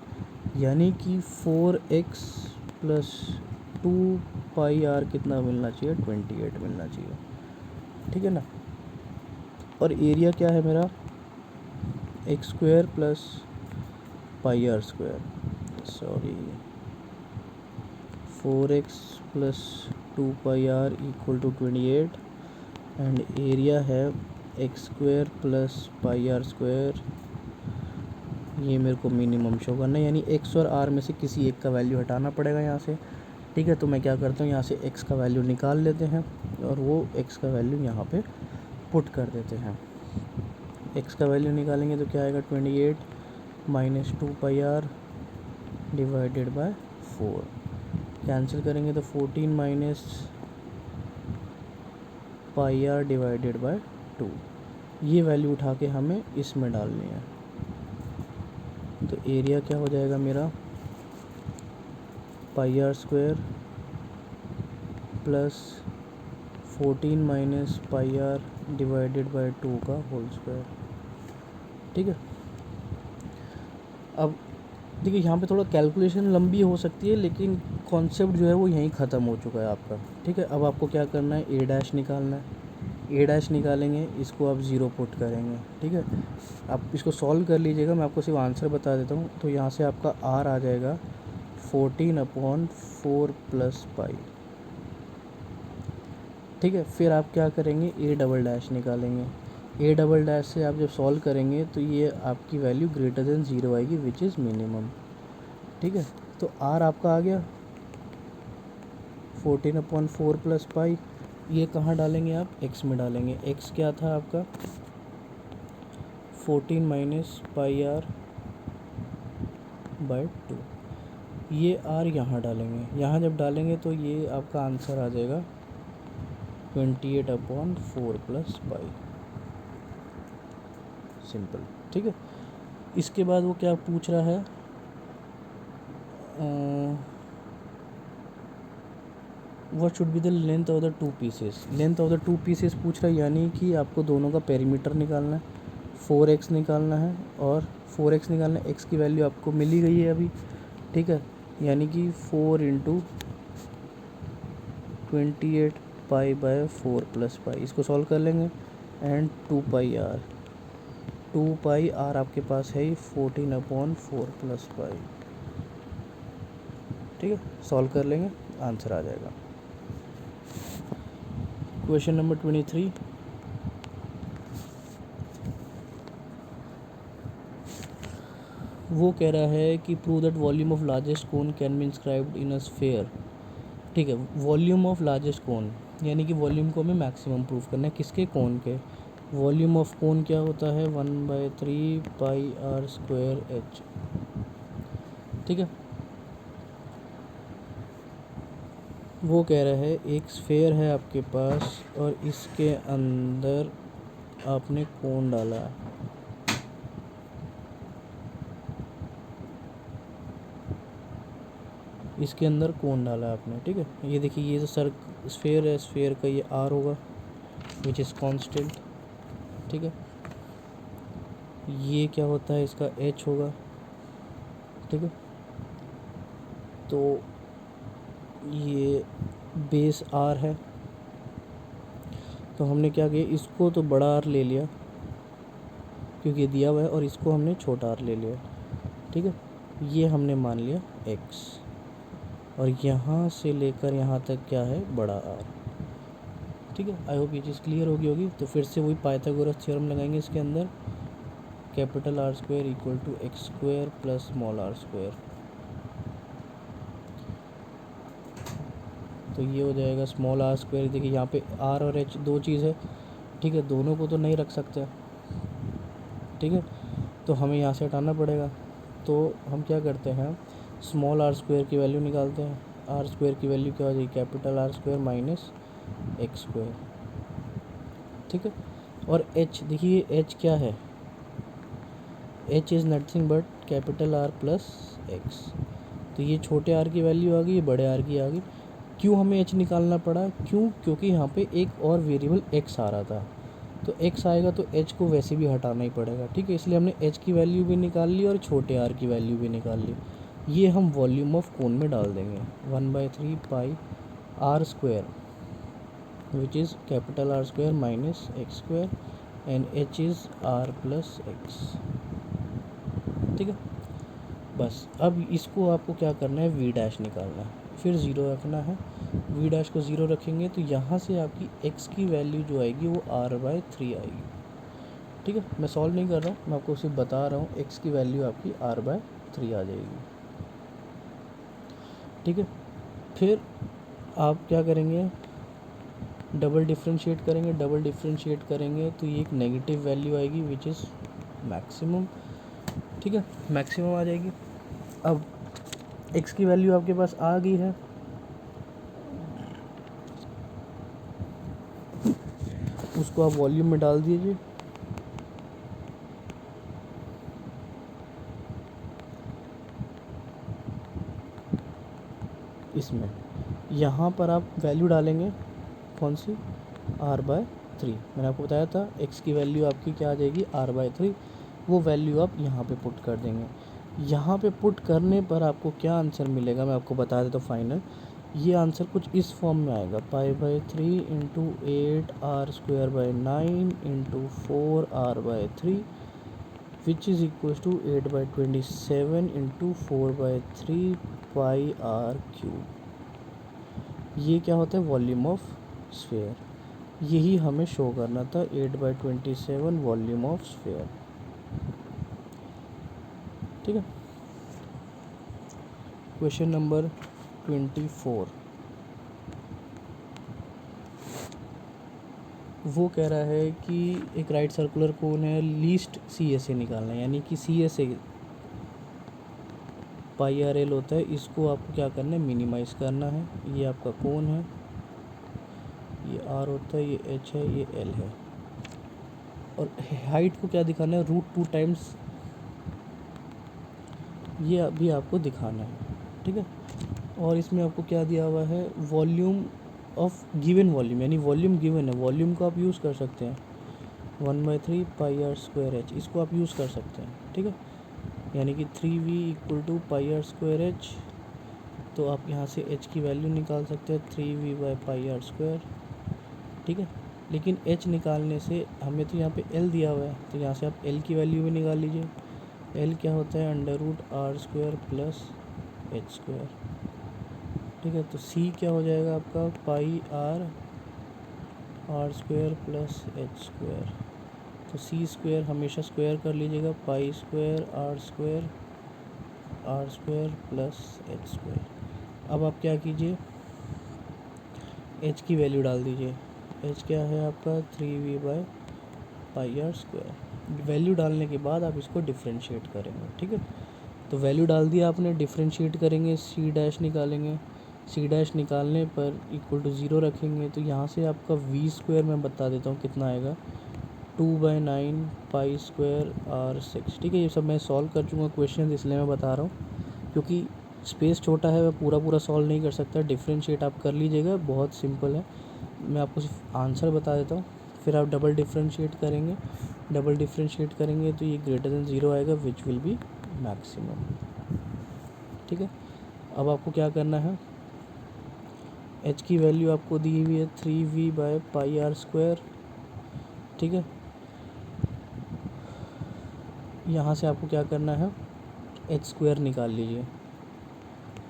यानी कि 4x प्लस 2 पाई आर कितना मिलना चाहिए, 28 मिलना चाहिए, ठीक है ना। और एरिया क्या है मेरा, x square plus pi r square, 4x plus 2 pi r equal to 28 and area है x square plus pi r square. ये मेरे को मिनिमम शो करना है, यानी x और r में से किसी एक का वैल्यू हटाना पड़ेगा यहाँ से, ठीक है। तो मैं क्या करता हूँ, यहाँ से x का वैल्यू निकाल लेते हैं और वो x का वैल्यू यहाँ पे पुट कर देते हैं। x का वैल्यू निकालेंगे तो क्या आएगा, 28 minus 2 pi r divided by 4, cancel करेंगे तो 14 minus pi r divided by 2। ये वैल्यू उठा के हमें इसमें डालनी है, तो एरिया क्या हो जाएगा मेरा, pi r square plus 14 minus pi r divided by 2 का होल स्क्वायर, ठीक है। अब देखिए यहाँ पे थोड़ा कैलकुलेशन लंबी हो सकती है, लेकिन कॉन्सेप्ट जो है वो यहीं ख़त्म हो चुका है आपका, ठीक है। अब आपको क्या करना है, ए डैश निकालना है, ए डैश निकालेंगे, इसको आप 0 पुट करेंगे, ठीक है। आप इसको सॉल्व कर लीजिएगा, मैं आपको सिर्फ आंसर बता देता हूँ। तो यहाँ से आपका आर आ जाएगा 14/4 प्लस पाई, ठीक है। फिर आप क्या करेंगे, ए डबल डैश निकालेंगे, ए डबल डैश से आप जब सॉल्व करेंगे तो ये आपकी वैल्यू ग्रेटर देन 0 आएगी, विच इज़ मिनिमम, ठीक है। तो आर आपका आ गया 14/4 प्लस पाई। ये कहाँ डालेंगे आप, x में डालेंगे। x क्या था आपका 14 माइनस पाई आर बाय 2, ये r यहाँ डालेंगे। यहाँ जब डालेंगे तो ये आपका आंसर आ जाएगा 28/4 प्लस पाई, सिंपल, ठीक है। इसके बाद वो क्या पूछ रहा है, what should be the length of the two pieces. Length of the two pieces पूछ रहा है, यानी कि आपको दोनों का पेरीमीटर निकालना है, 4x निकालना है और 4x निकालना है। x की वैल्यू आपको मिल ही गई है अभी, ठीक है, यानी कि 4 into 28 pi by 4 plus pi, इसको सॉल्व कर लेंगे and 2 pi r, 2 pi r आपके पास है ही 14/4 प्लस पाई, ठीक है, सॉल्व कर लेंगे आंसर आ जाएगा। क्वेश्चन नंबर 23, वो कह रहा है कि prove that volume of largest cone can be inscribed in a sphere, ठीक है, वॉल्यूम ऑफ लार्जेस्ट कोन, यानी कि वॉल्यूम को हमें मैक्सिमम प्रूव करना है, किसके, कोन के। वॉल्यूम ऑफ कोन क्या होता है, 1/3 पाई आर स्क्वायर एच, ठीक है। वो कह रहा है एक स्फेयर है आपके पास और इसके अंदर आपने कोन डाला है, इसके अंदर कोन डाला है आपने, ठीक है। ये देखिए, ये जो स्फेयर है, स्फेयर का ये आर होगा विच इज़ कांस्टेंट, ठीक है। ये क्या होता है, इसका एच होगा, ठीक है। तो ये बेस आर है, तो हमने क्या किया, इसको तो बड़ा आर ले लिया क्योंकि ये दिया हुआ है, और इसको हमने छोटा आर ले लिया, ठीक है। ये हमने मान लिया एक्स, और यहाँ से लेकर यहाँ तक क्या है, बड़ा आर, ठीक है। आई होप ये चीज़ क्लियर होगी। तो फिर से वही पाइथागोरस थ्योरम लगाएंगे इसके अंदर, capital r square equal to x square plus small r square, तो ये हो जाएगा स्मॉल आर स्क्वायर। देखिए यहाँ पे आर और एच दो चीज़ है, ठीक है, दोनों को तो नहीं रख सकते, ठीक है, तो हमें यहाँ से हटाना पड़ेगा। तो हम क्या करते हैं, स्मॉल आर स्क्वायर की वैल्यू निकालते हैं। आर स्क्वायर की वैल्यू क्या हो जाएगी, capital r square minus x square, ठीक है। और एच, देखिए एच क्या है, H is nothing but capital R plus x, तो ये छोटे आर की वैल्यू आ गई, ये बड़े आर की आ गई। क्यों हमें एच निकालना पड़ा, क्यों, क्योंकि यहाँ पे एक और वेरिएबल एक्स आ रहा था, तो एक्स आएगा तो एच को वैसे भी हटाना ही पड़ेगा, ठीक है। इसलिए हमने एच की वैल्यू भी निकाल ली और छोटे आर की वैल्यू भी निकाल ली। ये हम वॉल्यूम ऑफ कोन में डाल देंगे, 1/3 pi r square which is capital r square minus x square and h is r plus x, ठीक है। बस अब इसको आपको क्या करना है, वी डैश निकालना है, फिर ज़ीरो रखना है। वी डैश को ज़ीरो रखेंगे तो यहाँ से आपकी x की वैल्यू जो आएगी वो r/3 आएगी, ठीक है। मैं सॉल्व नहीं कर रहा हूँ, मैं आपको सिर्फ बता रहा हूँ, x की वैल्यू आपकी r/3 आ जाएगी, ठीक है। फिर आप क्या करेंगे, डबल डिफ्रेंशिएट करेंगे, डबल डिफ्रेंशिएट करेंगे तो ये एक नेगेटिव वैल्यू आएगी विच इज़ मैक्सिमम, ठीक है, मैक्सिमम आ जाएगी। अब x की वैल्यू आपके पास आ गई है, उसको आप वॉल्यूम में डाल दीजिए, इसमें यहाँ पर आप वैल्यू डालेंगे कौन सी, r/3। मैंने आपको बताया था x की वैल्यू आपकी क्या आ जाएगी, r/3, वो वैल्यू आप यहाँ पे पुट कर देंगे। यहाँ पे पुट करने पर आपको क्या आंसर मिलेगा, मैं आपको बता देता हूँ फाइनल। ये आंसर कुछ इस फॉर्म में आएगा, π/3 into 8r²/9 into 4r/3 which is equal to 8/27 into 4/3 πr³। ये क्या होता है, वॉल्यूम ऑफ स्फेयर, यही हमें शो करना था, 8/27 वॉल्यूम ऑफ स्फेयर, ठीक है। क्वेश्चन नंबर 24, वो कह रहा है कि एक राइट सर्कुलर कोन है, लीस्ट CSA निकालना है, यानी कि CSA πRL होता है, इसको आपको क्या करना है, मिनिमाइज़ करना है। ये आपका कोन है, ये R होता है, ये H है, ये L है, और हाइट को क्या दिखाना है, √2 टाइम्स, ये अभी आपको दिखाना है, ठीक है। और इसमें आपको क्या दिया हुआ है, वॉल्यूम ऑफ गिवन वॉल्यूम, यानी वॉल्यूम गिवन है, वॉल्यूम को आप यूज़ कर सकते हैं 1/3 पाई आर स्क्वायर एच, इसको आप यूज़ कर सकते हैं। ठीक है, यानी कि 3v equal to pi r square h, तो आप यहाँ से h की वैल्यू निकाल सकते हैं 3v/πr²। ठीक है, लेकिन h निकालने से हमें तो यहाँ पे l दिया हुआ है, तो यहाँ से आप l की वैल्यू भी निकाल लीजिए। l क्या होता है, √r² प्लस h²। ठीक है, तो c क्या हो जाएगा आपका, पाई r r² प्लस h²। तो c² हमेशा स्क्वायर कर लीजिएगा, पाई² r² प्लस h²। अब आप क्या कीजिए, h की वैल्यू डाल दीजिए। h क्या है आपका 3v/πr²। वैल्यू डालने के बाद आप इसको डिफ्रेंशिएट करेंगे। ठीक है, तो वैल्यू डाल दिया आपने, डिफ्रेंशिएट करेंगे, c' निकालेंगे, c' निकालने पर इक्वल टू 0 रखेंगे, तो यहाँ से आपका v² मैं बता देता हूँ कितना आएगा, 2/9 पाई² r6। ठीक है, ये सब मैं सॉल्व कर चुका क्वेश्चन, इसलिए मैं बता रहा हूँ, क्योंकि स्पेस छोटा है, मैं पूरा सॉल्व नहीं कर सकता। डिफ्रेंशिएट आप कर लीजिएगा, बहुत सिंपल है, मैं आपको सिर्फ आंसर बता देता हूँ। फिर आप डबल डिफ्रेंशिएट करेंगे, तो ये ग्रेटर देन 0 आएगा, विच विल बी मैक्सिमम। ठीक है, अब आपको क्या करना है, h की वैल्यू आपको दी हुई है 3v/πr²। ठीक है, यहाँ से आपको क्या करना है, h² निकाल लीजिए।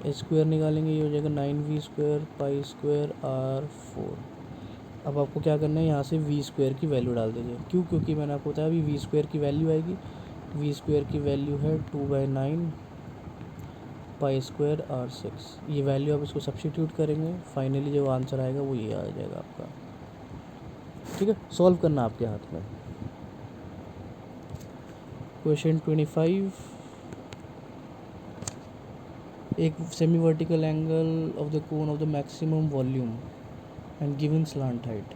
h² निकालेंगे, ये हो जाएगा 9v² पाई² r4। अब आपको क्या करना है, यहाँ से v² की वैल्यू डाल दीजिए। क्यों, क्योंकि मैंने आपको बताया अभी v² की वैल्यू आएगी, v² की वैल्यू है 2/9 पाई² r6। ये वैल्यू आप इसको सब्स्टिट्यूट करेंगे, फाइनली जो आंसर आएगा वो ये आ जाएगा आपका। ठीक है, सॉल्व करना आपके हाथ में। क्वेश्चन 25, एक semi vertical angle of the cone of the maximum volume and given slant height.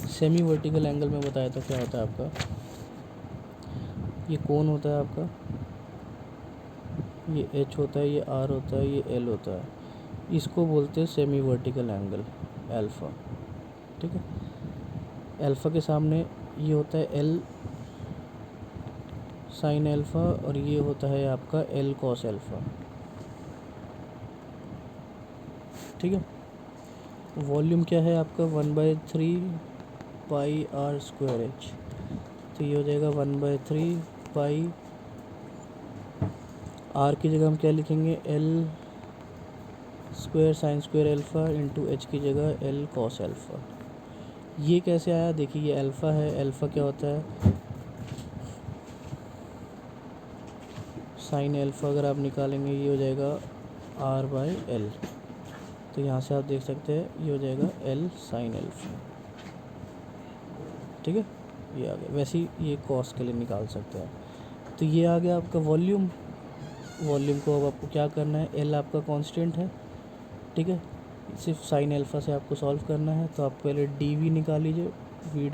Semi vertical angle में बताया था क्या होता है आपका, ये कोन होता है आपका, ये h होता है, ये r होता है, ये l होता है, इसको बोलते हैं सेमी वर्टिकल एंगल अल्फ़ा। ठीक है, अल्फ़ा के सामने ये होता है l साइन अल्फ़ा, और ये होता है आपका l कॉस अल्फ़ा। ठीक है, वॉल्यूम क्या है आपका 1/3 पाई r²h, तो ये हो जाएगा 1/3 पाई, r की जगह हम क्या लिखेंगे, l² sin² alpha into h की जगह l कॉस अल्फ़ा। ये कैसे आया, देखिए ये अल्फ़ा है, अल्फ़ा क्या होता है, साइन अल्फ़ा अगर आप निकालेंगे ये हो जाएगा r/l, तो यहाँ से आप देख सकते हैं ये हो जाएगा l साइन अल्फ़ा। ठीक है, ये आ गया, वैसे ही ये कॉस के लिए निकाल सकते हैं। तो ये आ गया आपका वॉल्यूम को अब आपको क्या करना है, l आपका कांस्टेंट है। ठीक है, सिर्फ साइन अल्फ़ा से आपको सॉल्व करना है, तो आप पहले dv निकाल लीजिए, v'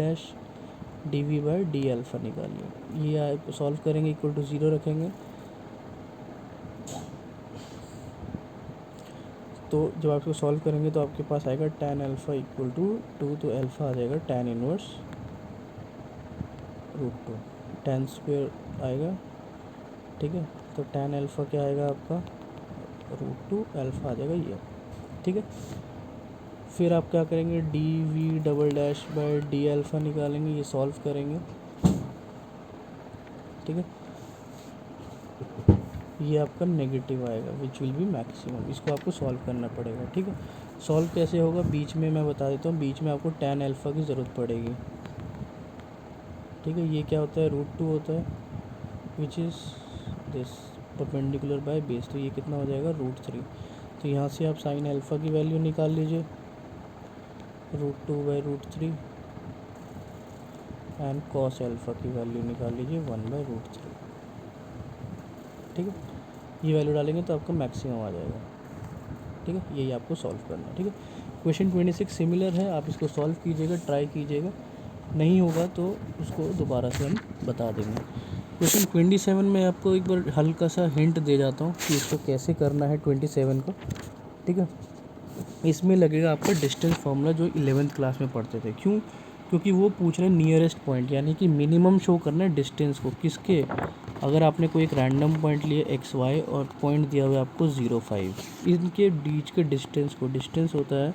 dv/d अल्फ़ा निकालिए। ये आप सॉल्व करेंगे, इक्वल टू 0 रखेंगे, तो जब आप इसको सॉल्व करेंगे तो आपके पास आएगा tan अल्फ़ा इक्वल टू 2, तो अल्फ़ा आ जाएगा tan इनवर्स √2, tan² आएगा। ठीक है, तो tan अल्फ़ा क्या आएगा आपका, √2 अल्फ़ा आ जाएगा ये। ठीक है, फिर आप क्या करेंगे, dv'/d अल्फ़ा निकालेंगे, ये सॉल्व करेंगे। ठीक है, ये आपका नेगेटिव आएगा, विच विल बी मैक्सिमम, इसको आपको सॉल्व करना पड़ेगा। ठीक है, सॉल्व कैसे होगा, बीच में मैं बता देता हूँ, बीच में आपको tan अल्फ़ा की ज़रूरत पड़ेगी। ठीक है, ये क्या होता है, √2 होता है, which is this perpendicular by base, तो ये कितना हो जाएगा, √3। तो यहाँ से आप साइन अल्फ़ा की वैल्यू निकाल लीजिए, √2/√3, एंड कॉस अल्फ़ा की वैल्यू निकाल लीजिए 1/√3। ठीक है, ये वैल्यू डालेंगे तो आपका मैक्सिमम आ जाएगा। ठीक है, यही आपको सॉल्व करना है। ठीक है, क्वेश्चन 26 सिमिलर है, आप इसको सॉल्व कीजिएगा, ट्राई कीजिएगा, नहीं होगा तो उसको दोबारा से हम बता देंगे। क्वेश्चन 27 में आपको एक बार हल्का सा हिंट दे जाता हूँ कि इसको कैसे करना है 27 को, ठीक है। इसमें लगेगा आपका डिस्टेंस फार्मूला जो 11th क्लास में पढ़ते थे। क्यों? क्योंकि वो पूछ रहे हैं नियरेस्ट पॉइंट, यानी कि मिनिमम शो करना है डिस्टेंस को किसके। अगर आपने कोई एक रैंडम पॉइंट लिए एक्स वाई और पॉइंट दिया हुआ है आपको 0,5, इनके बीच के डिस्टेंस को, डिस्टेंस होता है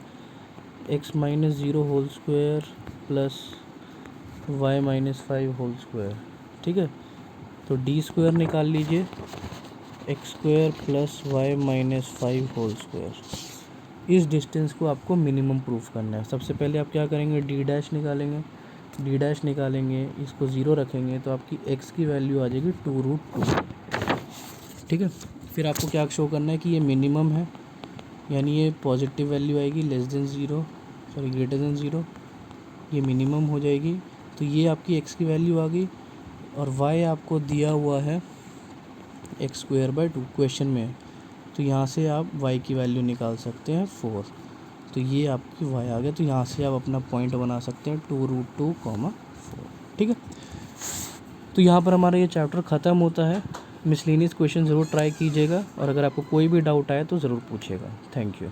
x minus 0 whole square plus y minus 5 whole square, ठीक है। तो डी स्क्वायर निकाल लीजिए, x square plus y minus 5 whole square. इस डिस्टेंस को आपको मिनिमम प्रूफ करना है। सबसे पहले आप क्या करेंगे, डी डैश निकालेंगे, डी डैश निकालेंगे, इसको ज़ीरो रखेंगे तो आपकी एक्स की वैल्यू आ जाएगी 2√2, ठीक है। फिर आपको क्या शो करना है कि ये मिनिमम है, यानी ये पॉजिटिव वैल्यू आएगी, less than zero, sorry greater than zero, ये मिनिमम हो जाएगी। तो ये आपकी एक्स की वैल्यू आ गई। और y आपको दिया हुआ है एक्स स्क्वायर बाई 2 क्वेश्चन में है, तो यहाँ से आप y की वैल्यू निकाल सकते हैं 4। तो ये आपकी y आ गया। तो यहाँ से आप अपना पॉइंट बना सकते हैं 2√2, 4, ठीक है। तो यहाँ पर हमारा ये चैप्टर ख़त्म होता है। मिसलेनियस क्वेश्चन ज़रूर ट्राई कीजिएगा और अगर आपको कोई भी डाउट आए तो ज़रूर पूछिएगा। Thank you.